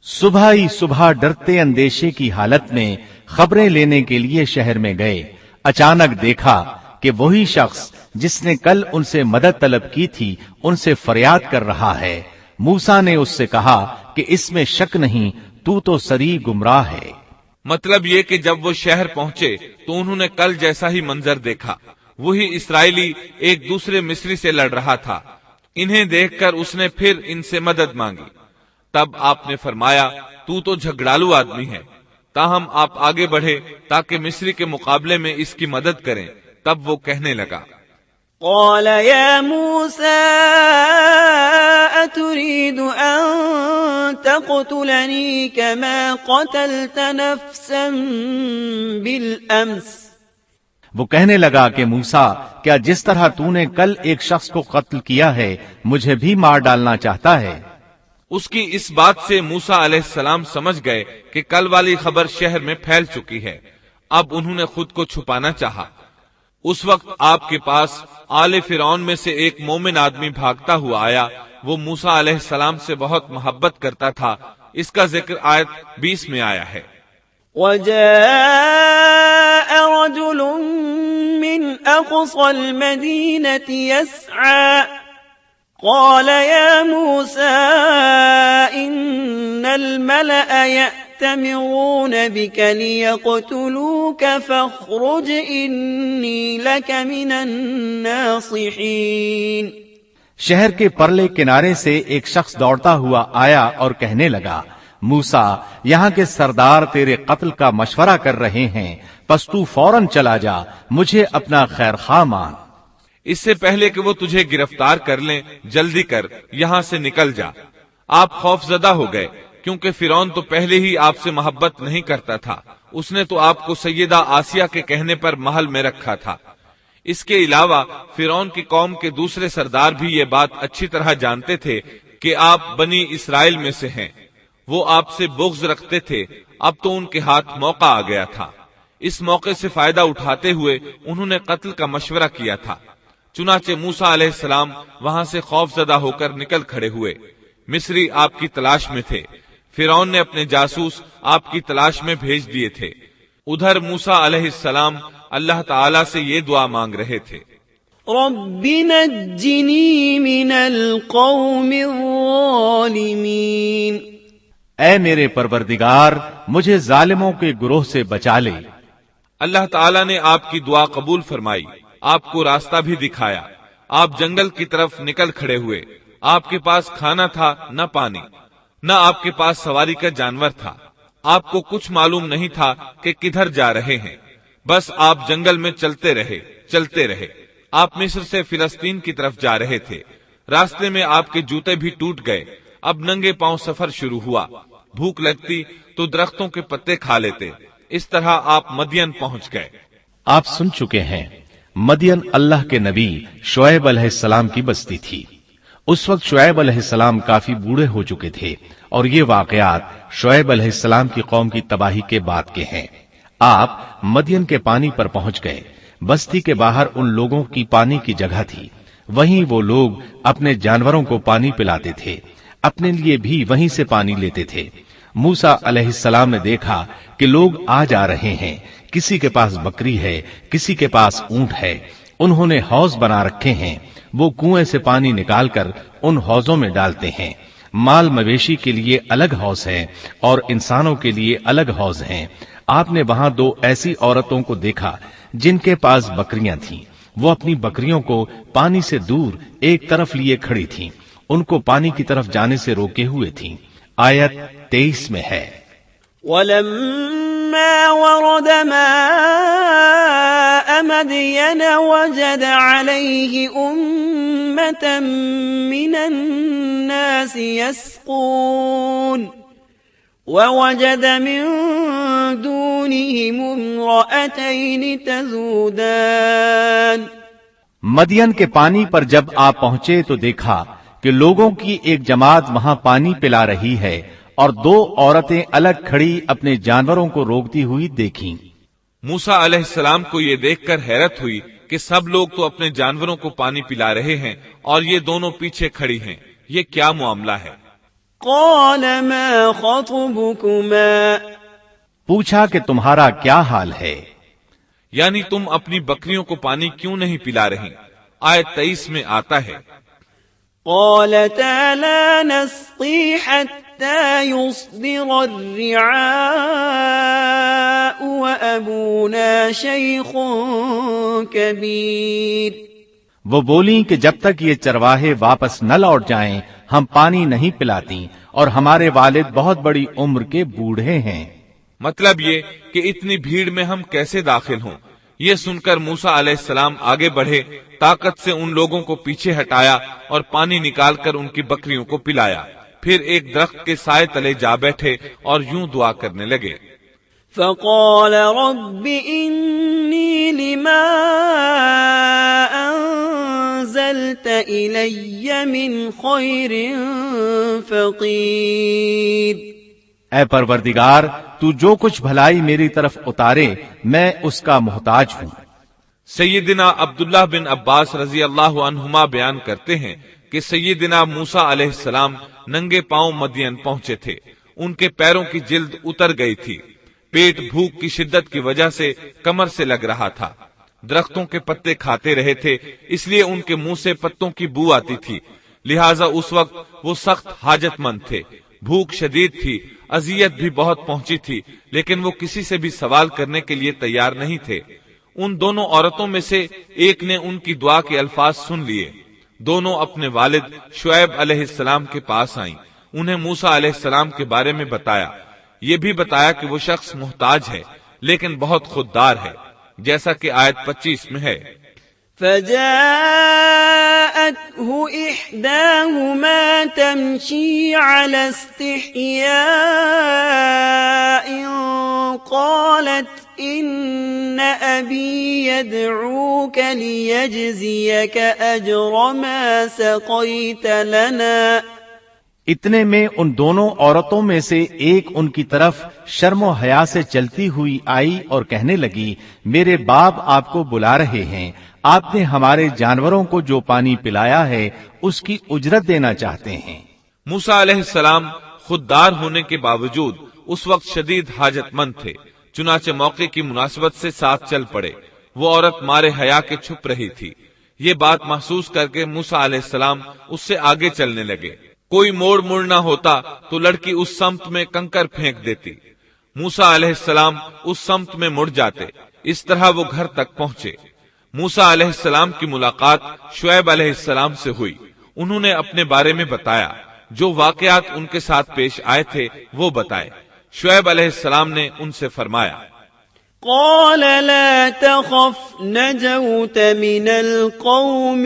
Speaker 4: صبح ہی صبح ڈرتے اندیشے کی حالت میں خبریں لینے کے لیے شہر میں گئے۔ اچانک دیکھا کہ وہی شخص جس نے کل ان سے مدد طلب کی تھی ان سے فریاد کر رہا ہے۔ موسیٰ نے اس سے کہا کہ اس میں شک نہیں، تو سری گمراہ ہے۔
Speaker 2: مطلب یہ کہ جب وہ شہر پہنچے تو انہوں نے کل جیسا ہی منظر دیکھا، وہی اسرائیلی ایک دوسرے مصری سے لڑ رہا تھا۔ انہیں دیکھ کر اس نے پھر ان سے مدد مانگی۔ تب آپ نے فرمایا تو جھگڑالو آدمی ہے، تاہم آپ آگے بڑھے تاکہ مصری کے مقابلے میں اس کی مدد کریں۔ تب وہ کہنے لگا،
Speaker 3: قال يا موسى أتريد أن تقتلني كما قتلت نفسا بالأمس؟
Speaker 4: وہ کہنے لگا کہ موسیٰ، کیا جس طرح تو نے کل ایک شخص کو قتل کیا ہے مجھے بھی مار ڈالنا چاہتا ہے؟
Speaker 2: اس کی اس بات سے موسیٰ علیہ السلام سمجھ گئے کہ کل والی خبر شہر میں پھیل چکی ہے۔ اب انہوں نے خود کو چھپانا چاہا۔ اس وقت آپ کے پاس آل فرعون میں سے ایک مومن آدمی بھاگتا ہوا آیا۔ وہ موسیٰ علیہ السلام سے بہت محبت کرتا تھا۔ اس کا ذکر آیت 20 میں آیا ہے۔
Speaker 3: وجاء رجل من أقصى المدينة يسعى قال يا موسى إن الملأ يأتمرون بك ليقتلوك فاخرج إني لك من الناصحين۔
Speaker 4: شہر کے پرلے کنارے سے ایک شخص دوڑتا ہوا آیا اور کہنے لگا، موسیٰ، یہاں کے سردار تیرے قتل کا مشورہ کر رہے ہیں، پس تو فوراً چلا جا، مجھے اپنا خیر خواہ مان۔
Speaker 2: اس سے پہلے کہ وہ تجھے گرفتار کر لیں، جلدی کر، یہاں سے نکل جا۔ آپ خوف زدہ ہو گئے کیونکہ فرعون تو پہلے ہی آپ سے محبت نہیں کرتا تھا۔ اس نے تو آپ کو سیدہ آسیہ کے کہنے پر محل میں رکھا تھا۔ اس کے علاوہ فرعون کی قوم کے دوسرے سردار بھی یہ بات اچھی طرح جانتے تھے کہ آپ بنی اسرائیل میں سے ہیں۔ وہ آپ سے بغض رکھتے تھے۔ اب تو ان کے ہاتھ موقع آ گیا تھا۔ اس موقع سے فائدہ اٹھاتے ہوئے انہوں نے قتل کا مشورہ کیا تھا۔ چنانچہ موسیٰ علیہ السلام وہاں سے خوف زدہ ہو کر نکل کھڑے ہوئے۔ مصری آپ کی تلاش میں تھے۔ فرعون نے اپنے جاسوس آپ کی تلاش میں بھیج دیے تھے۔ ادھر موسیٰ علیہ السلام اللہ تعالی سے یہ دعا مانگ رہے تھے،
Speaker 3: رب نجنی من القوم الظالمین۔
Speaker 4: اے میرے پروردگار، مجھے ظالموں کے گروہ سے بچا لے۔
Speaker 2: اللہ تعالیٰ نے آپ کی دعا قبول فرمائی، آپ کو راستہ بھی دکھایا۔ آپ جنگل کی طرف نکل کھڑے ہوئے۔ آپ کے پاس کھانا تھا نہ پانی، نہ آپ کے پاس سواری کا جانور تھا۔ آپ کو کچھ معلوم نہیں تھا کہ کدھر جا رہے ہیں۔ بس آپ جنگل میں چلتے رہے۔ آپ مصر سے فلسطین کی طرف جا رہے تھے۔ راستے میں آپ کے جوتے بھی ٹوٹ گئے۔ اب ننگے پاؤں سفر شروع ہوا۔ بھوک لگتی تو درختوں کے پتے کھا لیتے۔ اس طرح آپ مدین پہنچ گئے۔
Speaker 4: آپ سن چکے ہیں، مدین اللہ کے نبی شعیب علیہ السلام کی بستی تھی۔ اس وقت شعیب علیہ السلام کافی بوڑھے ہو چکے تھے، اور یہ واقعات شعیب علیہ السلام کی قوم کی تباہی کے بعد کے ہیں۔ آپ مدین کے پانی پر پہنچ گئے۔ بستی کے باہر ان لوگوں کی پانی کی جگہ تھی۔ وہیں وہ لوگ اپنے جانوروں کو پانی پلاتے تھے، اپنے لیے بھی وہیں سے پانی لیتے تھے۔ موسیٰ علیہ السلام نے دیکھا کہ لوگ آ جا رہے ہیں، کسی کے پاس بکری ہے، کسی کے پاس اونٹ ہے۔ انہوں نے حوض بنا رکھے ہیں، وہ کنویں سے پانی نکال کر ان حوضوں میں ڈالتے ہیں۔ مال مویشی کے لیے الگ حوض ہے اور انسانوں کے لیے الگ حوض ہیں۔ آپ نے وہاں دو ایسی عورتوں کو دیکھا جن کے پاس بکریاں تھیں۔ وہ اپنی بکریوں کو پانی سے دور ایک طرف لیے کھڑی تھیں، ان کو پانی کی طرف جانے سے روکے ہوئے تھیں۔ آیت 23 میں ہے،
Speaker 3: وَلَمَّا وَرَدَ مَاءَ مَدْيَنَ وَجَدَ عَلَيْهِ أُمَّةً مِّنَ النَّاسِ يَسْقُونَ وَوَجَدَ مِن دُونِهِمُ امْرَأَتَيْنِ تَذُودَانِ۔
Speaker 4: مدین کے پانی پر جب آپ پہنچے تو دیکھا کہ لوگوں کی ایک جماعت وہاں پانی پلا رہی ہے، اور دو عورتیں الگ کھڑی اپنے جانوروں کو روکتی ہوئی دیکھیں۔
Speaker 2: موسیٰ علیہ السلام کو یہ دیکھ کر حیرت ہوئی کہ سب لوگ تو اپنے جانوروں کو پانی پلا رہے ہیں اور یہ دونوں پیچھے کھڑی ہیں۔ یہ کیا معاملہ ہے؟
Speaker 3: قال ما خطبكما؟
Speaker 4: پوچھا کہ تمہارا کیا حال ہے؟
Speaker 2: یعنی تم اپنی بکریوں کو پانی کیوں نہیں پلا رہی؟ آیت 23 میں آتا ہے،
Speaker 3: قالتا لا نسقي حتى يصدر الرعاء وأبونا شيخ كبير۔
Speaker 4: وہ بولیں کہ جب تک یہ چرواہے واپس نہ لوٹ جائیں ہم پانی نہیں پلاتی اور ہمارے والد بہت بڑی عمر کے بوڑھے ہیں۔
Speaker 2: مطلب یہ کہ اتنی بھیڑ میں ہم کیسے داخل ہوں۔ یہ سن کر موسیٰ علیہ السلام آگے بڑھے، طاقت سے ان لوگوں کو پیچھے ہٹایا اور پانی نکال کر ان کی بکریوں کو پلایا، پھر ایک درخت کے سائے تلے جا بیٹھے اور یوں دعا کرنے لگے،
Speaker 3: فقال رب إني لما أنزلت إلي من خير فقير۔
Speaker 4: اے پروردگار تو جو کچھ بھلائی میری طرف اتارے میں اس کا محتاج ہوں۔
Speaker 2: سیدنا عبداللہ بن عباس رضی اللہ عنہما بیان کرتے ہیں کہ سیدنا موسیٰ علیہ السلام ننگے پاؤں مدین پہنچے تھے، ان کے پیروں کی جلد اتر گئی تھی، پیٹ بھوک کی شدت کی وجہ سے کمر سے لگ رہا تھا، درختوں کے پتے کھاتے رہے تھے اس لیے ان کے منہ سے پتوں کی بو آتی تھی، لہٰذا اس وقت وہ سخت حاجت مند تھے، بھوک شدید تھی، اذیت بھی بہت پہنچی تھی، لیکن وہ کسی سے بھی سوال کرنے کے لیے تیار نہیں تھے۔ ان دونوں عورتوں میں سے ایک نے ان کی دعا کے الفاظ سن لیے، دونوں اپنے والد شعیب علیہ السلام کے پاس آئیں، انہیں موسیٰ علیہ السلام کے بارے میں بتایا، یہ بھی بتایا کہ وہ شخص محتاج ہے لیکن بہت خوددار ہے، جیسا کہ آیت 25 میں ہے،
Speaker 3: فجاءته إحداهما تمشي على استحياء قالت إن أبي يدعوك ليجزيك أجر ما سقيت لنا۔
Speaker 4: اتنے میں ان دونوں عورتوں میں سے ایک ان کی طرف شرم و حیا سے چلتی ہوئی آئی اور کہنے لگی، میرے باپ آپ کو بلا رہے ہیں، آپ نے ہمارے جانوروں کو جو پانی پلایا ہے اس کی اجرت دینا چاہتے ہیں۔
Speaker 2: موسیٰ علیہ السلام خوددار ہونے کے باوجود اس وقت شدید حاجت مند تھے، چنانچہ موقع کی مناسبت سے ساتھ چل پڑے۔ وہ عورت مارے حیا کے چھپ رہی تھی، یہ بات محسوس کر کے موسیٰ علیہ السلام اس سے آگے چلنے لگے، کوئی موڑ نہ ہوتا تو لڑکی اس سمت میں کنکر پھینک دیتی، موسیٰ علیہ السلام اس سمت میں مڑ جاتے، اس طرح وہ گھر تک پہنچے۔ موسیٰ علیہ السلام کی ملاقات شعیب علیہ السلام سے ہوئی، انہوں نے اپنے بارے میں بتایا، جو واقعات ان کے ساتھ پیش آئے تھے وہ بتائے۔ شعیب علیہ السلام نے ان سے فرمایا،
Speaker 3: قال لا تخف نجوت من القوم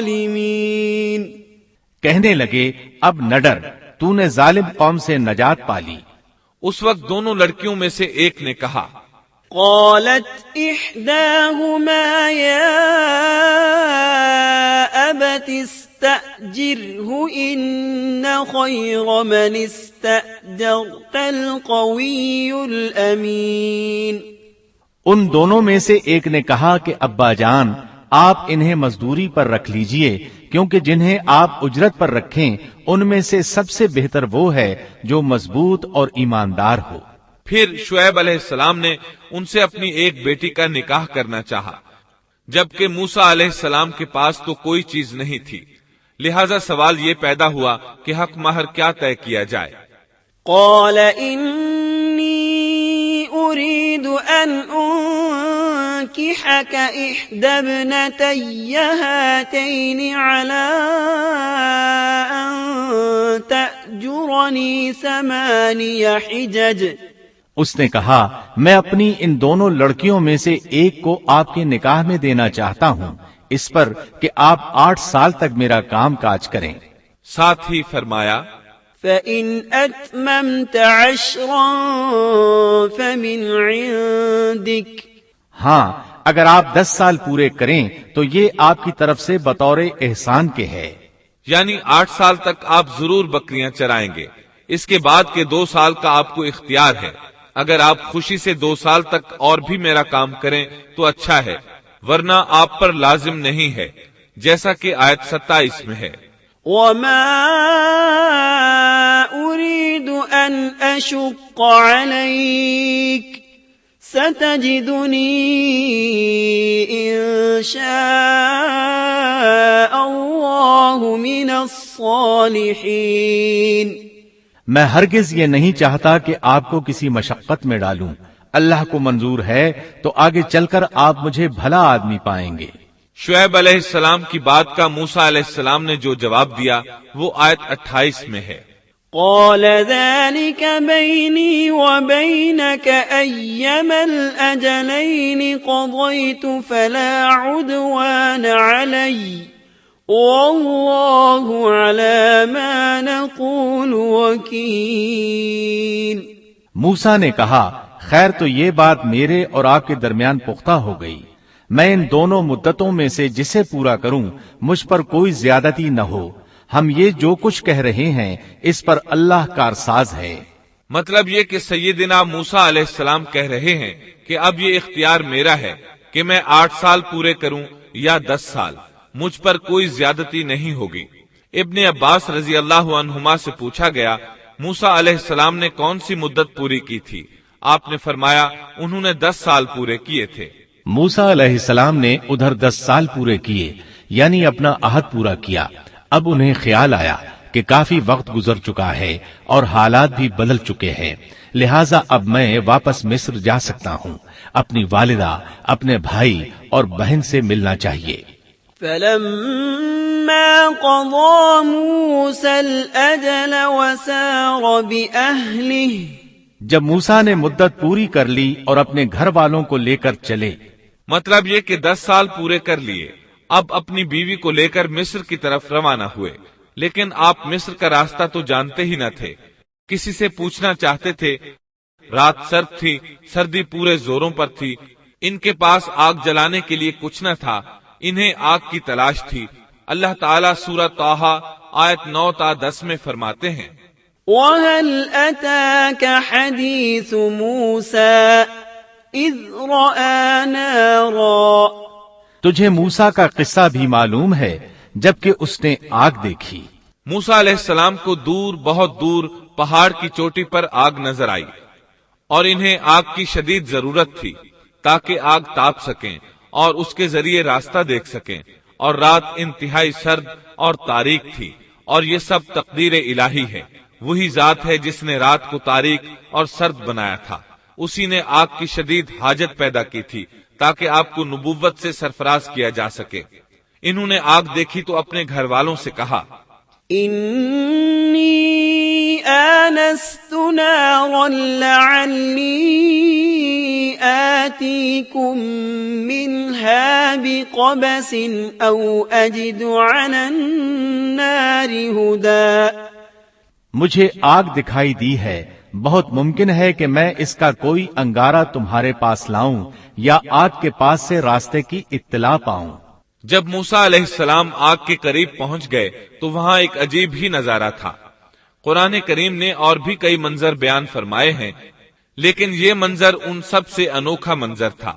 Speaker 3: الظالمین۔
Speaker 4: کہنے لگے اب نہ ڈر، تو نے ظالم قوم سے نجات پالی۔
Speaker 2: اس وقت دونوں لڑکیوں میں سے ایک نے کہا،
Speaker 3: قالت احداهما يا ابت استأجره ان خير من استأجرت القوي الامين۔
Speaker 4: ان دونوں میں سے ایک نے کہا کہ ابا جان آپ انہیں مزدوری پر رکھ لیجئے، کیونکہ جنہیں آپ اجرت پر رکھیں ان میں سے سب سے بہتر وہ ہے جو مضبوط اور ایماندار ہو۔
Speaker 2: پھر شعیب علیہ السلام نے ان سے اپنی ایک بیٹی کا نکاح کرنا چاہا، جبکہ موسیٰ علیہ السلام کے پاس تو کوئی چیز نہیں تھی، لہذا سوال یہ پیدا ہوا کہ حق مہر کیا طے کیا جائے۔
Speaker 3: قال انی اريد ان انكحك احدى ابنتي هاتين على ان تأجرني 8 حجج۔
Speaker 4: اس نے کہا میں اپنی ان دونوں لڑکیوں میں سے ایک کو آپ کے نکاح میں دینا چاہتا ہوں، اس پر کہ آپ 8 سال تک میرا کام کاج کریں۔
Speaker 2: ساتھ ہی فرمایا،
Speaker 3: فَإِنْ أَتْمَمْتَ 10 فَمِنْ عِنْدِكَ۔
Speaker 4: ہاں اگر آپ 10 سال پورے کریں تو یہ آپ کی طرف سے بطور احسان کے ہے،
Speaker 2: یعنی 8 سال تک آپ ضرور بکریاں چرائیں گے، اس کے بعد کے 2 سال کا آپ کو اختیار ہے، اگر آپ خوشی سے 2 سال تک اور بھی میرا کام کریں تو اچھا ہے، ورنہ آپ پر لازم نہیں ہے، جیسا کہ آیت 27 میں ہے،
Speaker 3: وَمَا أُرِيدُ أَنْ أَشُقَّ عَلَيْكَ ستجدني إن شاء الله من الصالحين۔
Speaker 4: میں ہرگز یہ نہیں چاہتا کہ آپ کو کسی مشقت میں ڈالوں، اللہ کو منظور ہے تو آگے چل کر آپ مجھے بھلا آدمی پائیں گے۔
Speaker 2: شعیب علیہ السلام کی بات کا موسیٰ علیہ السلام نے جو جواب دیا وہ آیت 28 میں ہے۔
Speaker 3: قال ذلك بيني وبينك أيما الأجلين قضيت فلا عدوان علي والله على ما نقول وكيل۔
Speaker 4: موسیٰ نے کہا خیر تو یہ بات میرے اور آپ کے درمیان پختہ ہو گئی، میں ان دونوں مدتوں میں سے جسے پورا کروں مجھ پر کوئی زیادتی نہ ہو، ہم یہ جو کچھ کہہ رہے ہیں اس پر اللہ کارساز ہے۔
Speaker 2: مطلب یہ کہ سیدنا موسیٰ علیہ السلام کہہ رہے ہیں کہ اب یہ اختیار میرا ہے کہ میں 8 سال پورے کروں یا 10 سال، مجھ پر کوئی زیادتی نہیں ہوگی۔ ابن عباس رضی اللہ عنہما سے پوچھا گیا موسیٰ علیہ السلام نے کون سی مدت پوری کی تھی؟ آپ نے فرمایا انہوں نے 10 سال پورے کیے تھے۔
Speaker 4: موسیٰ علیہ السلام نے ادھر 10 سال پورے کیے، یعنی اپنا عہد پورا کیا۔ اب انہیں خیال آیا کہ کافی وقت گزر چکا ہے اور حالات بھی بدل چکے ہیں، لہٰذا اب میں واپس مصر جا سکتا ہوں، اپنی والدہ، اپنے بھائی اور بہن سے ملنا چاہیے۔
Speaker 3: فلما قضى موسى الأجل وسار بأهله،
Speaker 4: جب موسیٰ نے مدت پوری کر لی اور اپنے گھر والوں کو لے کر چلے،
Speaker 2: مطلب یہ کہ 10 سال پورے کر لیے، اب اپنی بیوی کو لے کر مصر کی طرف روانہ ہوئے۔ لیکن آپ مصر کا راستہ تو جانتے ہی نہ تھے، کسی سے پوچھنا چاہتے تھے۔ رات سرد تھی، سردی پورے زوروں پر تھی، ان کے پاس آگ جلانے کے لیے کچھ نہ تھا، انہیں آگ کی تلاش تھی۔ اللہ تعالیٰ سورہ طٰہٰ آیت 9 تا 10 میں فرماتے ہیں
Speaker 3: وَهَلْ أَتَاكَ حَدِيثُ مُوسَىٰ إِذْ رَأَىٰ نَارًا،
Speaker 4: تجھے موسیٰ کا قصہ بھی معلوم ہے جبکہ اس نے آگ دیکھی۔
Speaker 2: موسیٰ علیہ السلام کو دور، بہت دور پہاڑ کی چوٹی پر آگ نظر آئی اور انہیں آگ کی شدید ضرورت تھی تاکہ آگ تاپ سکیں اور اس کے ذریعے راستہ دیکھ سکیں، اور رات انتہائی سرد اور تاریک تھی، اور یہ سب تقدیر الہی ہے۔ وہی ذات ہے جس نے رات کو تاریک اور سرد بنایا تھا، اسی نے آگ کی شدید حاجت پیدا کی تھی تاکہ آپ کو نبوت سے سرفراز کیا جا سکے۔ انہوں نے آگ دیکھی تو اپنے گھر والوں سے کہا
Speaker 3: إِنِّي آنَسْتُ نَارًا لَعَلِّي آتِيكُم مِّنْهَا بِقَبَسٍ أَوْ أَجِدُ عَلَى النَّارِ هُدًى،
Speaker 4: مجھے آگ دکھائی دی ہے، بہت ممکن ہے کہ میں اس کا کوئی انگارہ تمہارے پاس لاؤں یا آگ کے پاس سے راستے کی اطلاع پاؤں۔
Speaker 2: جب موسیٰ علیہ السلام آگ کے قریب پہنچ گئے تو وہاں ایک عجیب ہی نظارہ تھا۔ قرآن کریم نے اور بھی کئی منظر بیان فرمائے ہیں، لیکن یہ منظر ان سب سے انوکھا منظر تھا۔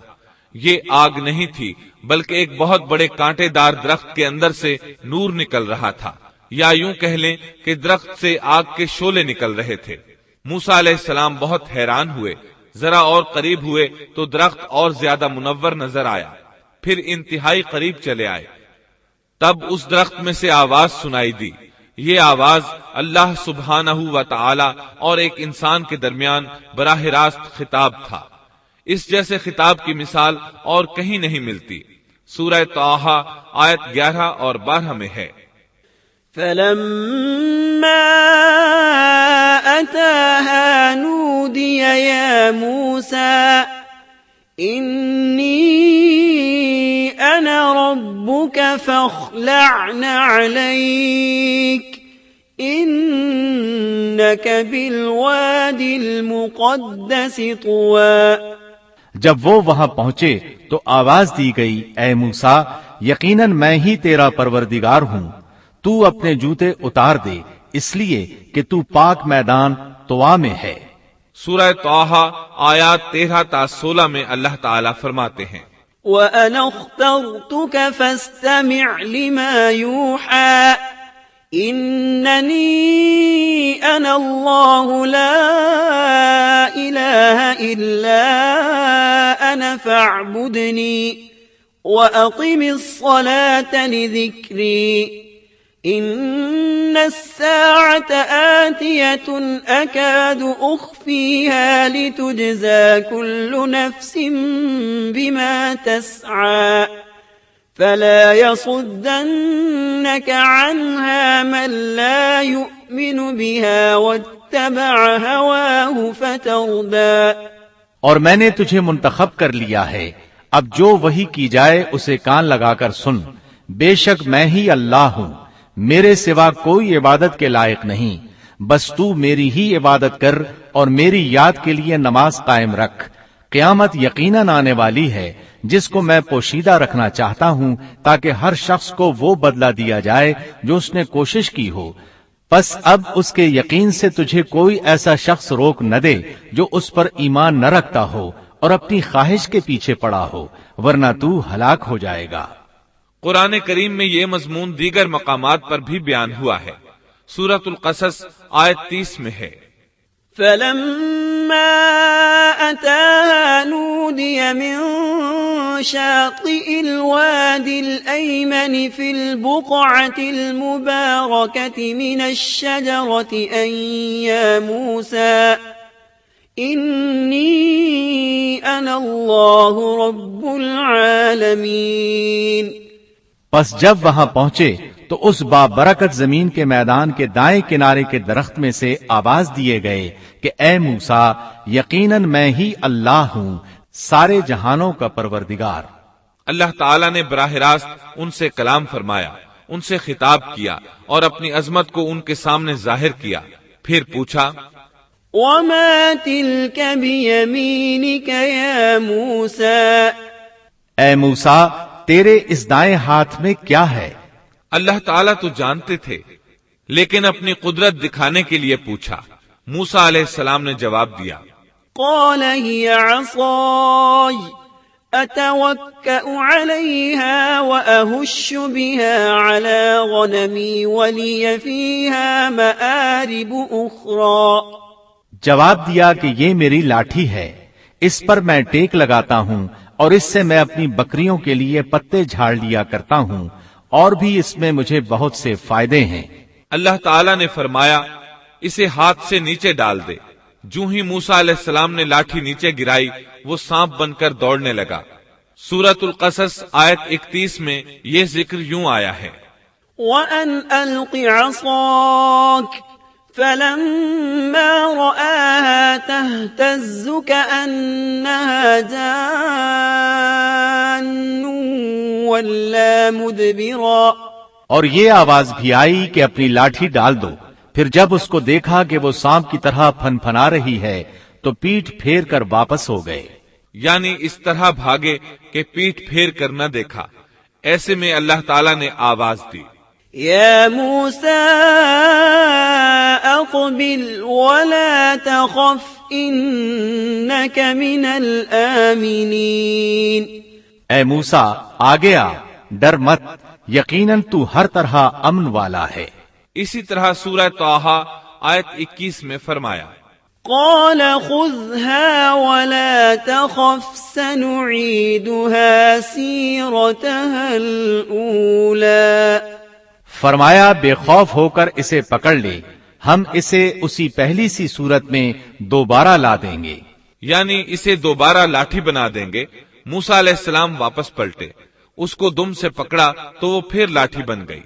Speaker 2: یہ آگ نہیں تھی بلکہ ایک بہت بڑے کانٹے دار درخت کے اندر سے نور نکل رہا تھا، یا یوں کہہ لیں کہ درخت سے آگ کے شعلے نکل رہے تھے۔ موسیٰ علیہ السلام بہت حیران ہوئے، ذرا اور قریب ہوئے تو درخت اور زیادہ منور نظر آیا، پھر انتہائی قریب چلے آئے، تب اس درخت میں سے آواز سنائی دی۔ یہ آواز اللہ سبحانہ و تعالی اور ایک انسان کے درمیان براہ راست خطاب تھا۔ اس جیسے خطاب کی مثال اور کہیں نہیں ملتی۔ سورہ طٰہٰ آیت 11 اور 12 میں ہے
Speaker 3: فَلَمَّا أَتَاهَا نُودِيَ يَا مُوسَىٰ إِنِّي أَنَا رَبُّكَ فَاخْلَعْ عَلَيْكَ إِنَّكَ بِالْوَادِ الْمُقَدَّسِ طُوًى۔
Speaker 4: جب وہ وہاں پہنچے تو آواز دی گئی، اے موسیٰ، یقیناً میں ہی تیرا پروردگار ہوں، تو اپنے جوتے اتار دے، اس لیے کہ تو پاک میدان طوا میں ہے۔
Speaker 2: سورہ طٰہٰ آیات 13 تا 16 میں اللہ تعالیٰ فرماتے ہیں
Speaker 3: وَأَنَا اخْتَرْتُكَ فَاسْتَمِعْ لِمَا يُوحَىٰ إنني أنا الله لا إله إلا أنا فاعبدني وأقم الصلاة لذكري إن الساعة آتية أكاد أخفيها لتجزى كل نفس بما تسعى فلا يصدنك عنها من لا يؤمن بها واتبع هواه فتردى.
Speaker 4: اور میں نے تجھے منتخب کر لیا ہے، اب جو وحی کی جائے اسے کان لگا کر سن. بے شک میں ہی اللہ ہوں، میرے سوا کوئی عبادت کے لائق نہیں، بس تو میری ہی عبادت کر اور میری یاد کے لیے نماز قائم رکھ. قیامت یقیناً آنے والی ہے جس کو میں پوشیدہ رکھنا چاہتا ہوں تاکہ ہر شخص کو وہ بدلہ دیا جائے جو اس نے کوشش کی ہو. پس اب اس کے یقین سے تجھے کوئی ایسا شخص روک نہ دے جو اس پر ایمان نہ رکھتا ہو اور اپنی خواہش کے پیچھے پڑا ہو، ورنہ تو ہلاک ہو جائے گا.
Speaker 2: قرآن کریم میں یہ مضمون دیگر مقامات پر بھی بیان ہوا ہے. سورۃ القصص آیت 30 میں ہے،
Speaker 3: فلما أتاها نودي من شاطئ الوادي الأيمن في البقعة المباركة من الشجرة أن يا موسى إني أنا الله رب العالمين.
Speaker 4: پس جب وہاں پہنچے تو اس بابرکت زمین کے میدان کے دائیں کنارے کے درخت میں سے آواز دیے گئے کہ اے موسیٰ، یقیناً میں ہی اللہ ہوں، سارے جہانوں کا پروردگار.
Speaker 2: اللہ تعالیٰ نے براہ راست ان سے کلام فرمایا، ان سے خطاب کیا اور اپنی عظمت کو ان کے سامنے ظاہر کیا. پھر پوچھا،
Speaker 3: وما تلك بيمينك يا موسى.
Speaker 4: اے موسیٰ، تیرے اس دائیں ہاتھ میں کیا ہے؟
Speaker 2: اللہ تعالیٰ تو جانتے تھے، لیکن اپنی قدرت دکھانے کے لیے پوچھا. موسیٰ علیہ السلام نے جواب دیا،
Speaker 3: قال هي عصاي أتوكأ عليها وأهش بها على غنمي ولي فيها مآرب أخرى.
Speaker 4: جواب دیا کہ یہ میری لاٹھی ہے، اس پر میں ٹیک لگاتا ہوں اور اس سے میں اپنی بکریوں کے لیے پتے جھاڑ لیا کرتا ہوں، اور بھی اس میں مجھے بہت سے فائدے ہیں.
Speaker 2: اللہ تعالیٰ نے فرمایا، اسے ہاتھ سے نیچے ڈال دے. جو ہی موسیٰ علیہ السلام نے لاٹھی نیچے گرائی، وہ سانپ بن کر دوڑنے لگا. سورۃ القصص آیت 31 میں یہ ذکر یوں آیا ہے،
Speaker 3: وأن ألق عصاك فلما رآها تهتز كأنها جان ولا مدبرا.
Speaker 4: اور یہ آواز بھی آئی کہ اپنی لاٹھی ڈال دو. پھر جب اس کو دیکھا کہ وہ سانپ کی طرح پھن پھنا رہی ہے تو پیٹھ پھیر کر واپس ہو گئے.
Speaker 2: یعنی اس طرح بھاگے کہ پیٹھ پھیر کر نہ دیکھا. ایسے میں اللہ تعالیٰ نے آواز دی،
Speaker 3: يا موسى أقبل ولا تخف إنك من الآمنين.
Speaker 4: اے موسیٰ، آگے آ، ڈر مت، یقیناً تو ہر طرح امن والا ہے.
Speaker 2: اسی طرح سورہ طٰہٰ آیت 21 میں فرمایا،
Speaker 3: قال خذها ولا تخف سنعيدها سيرتها الأولى.
Speaker 4: فرمایا بے خوف ہو کر اسے پکڑ لے، ہم اسے اسی پہلی سی صورت میں دوبارہ لا دیں گے.
Speaker 2: یعنی اسے دوبارہ لاٹھی بنا دیں گے. موسیٰ علیہ السلام واپس پلٹے، اس کو دم سے پکڑا تو وہ پھر لاٹھی بن گئی.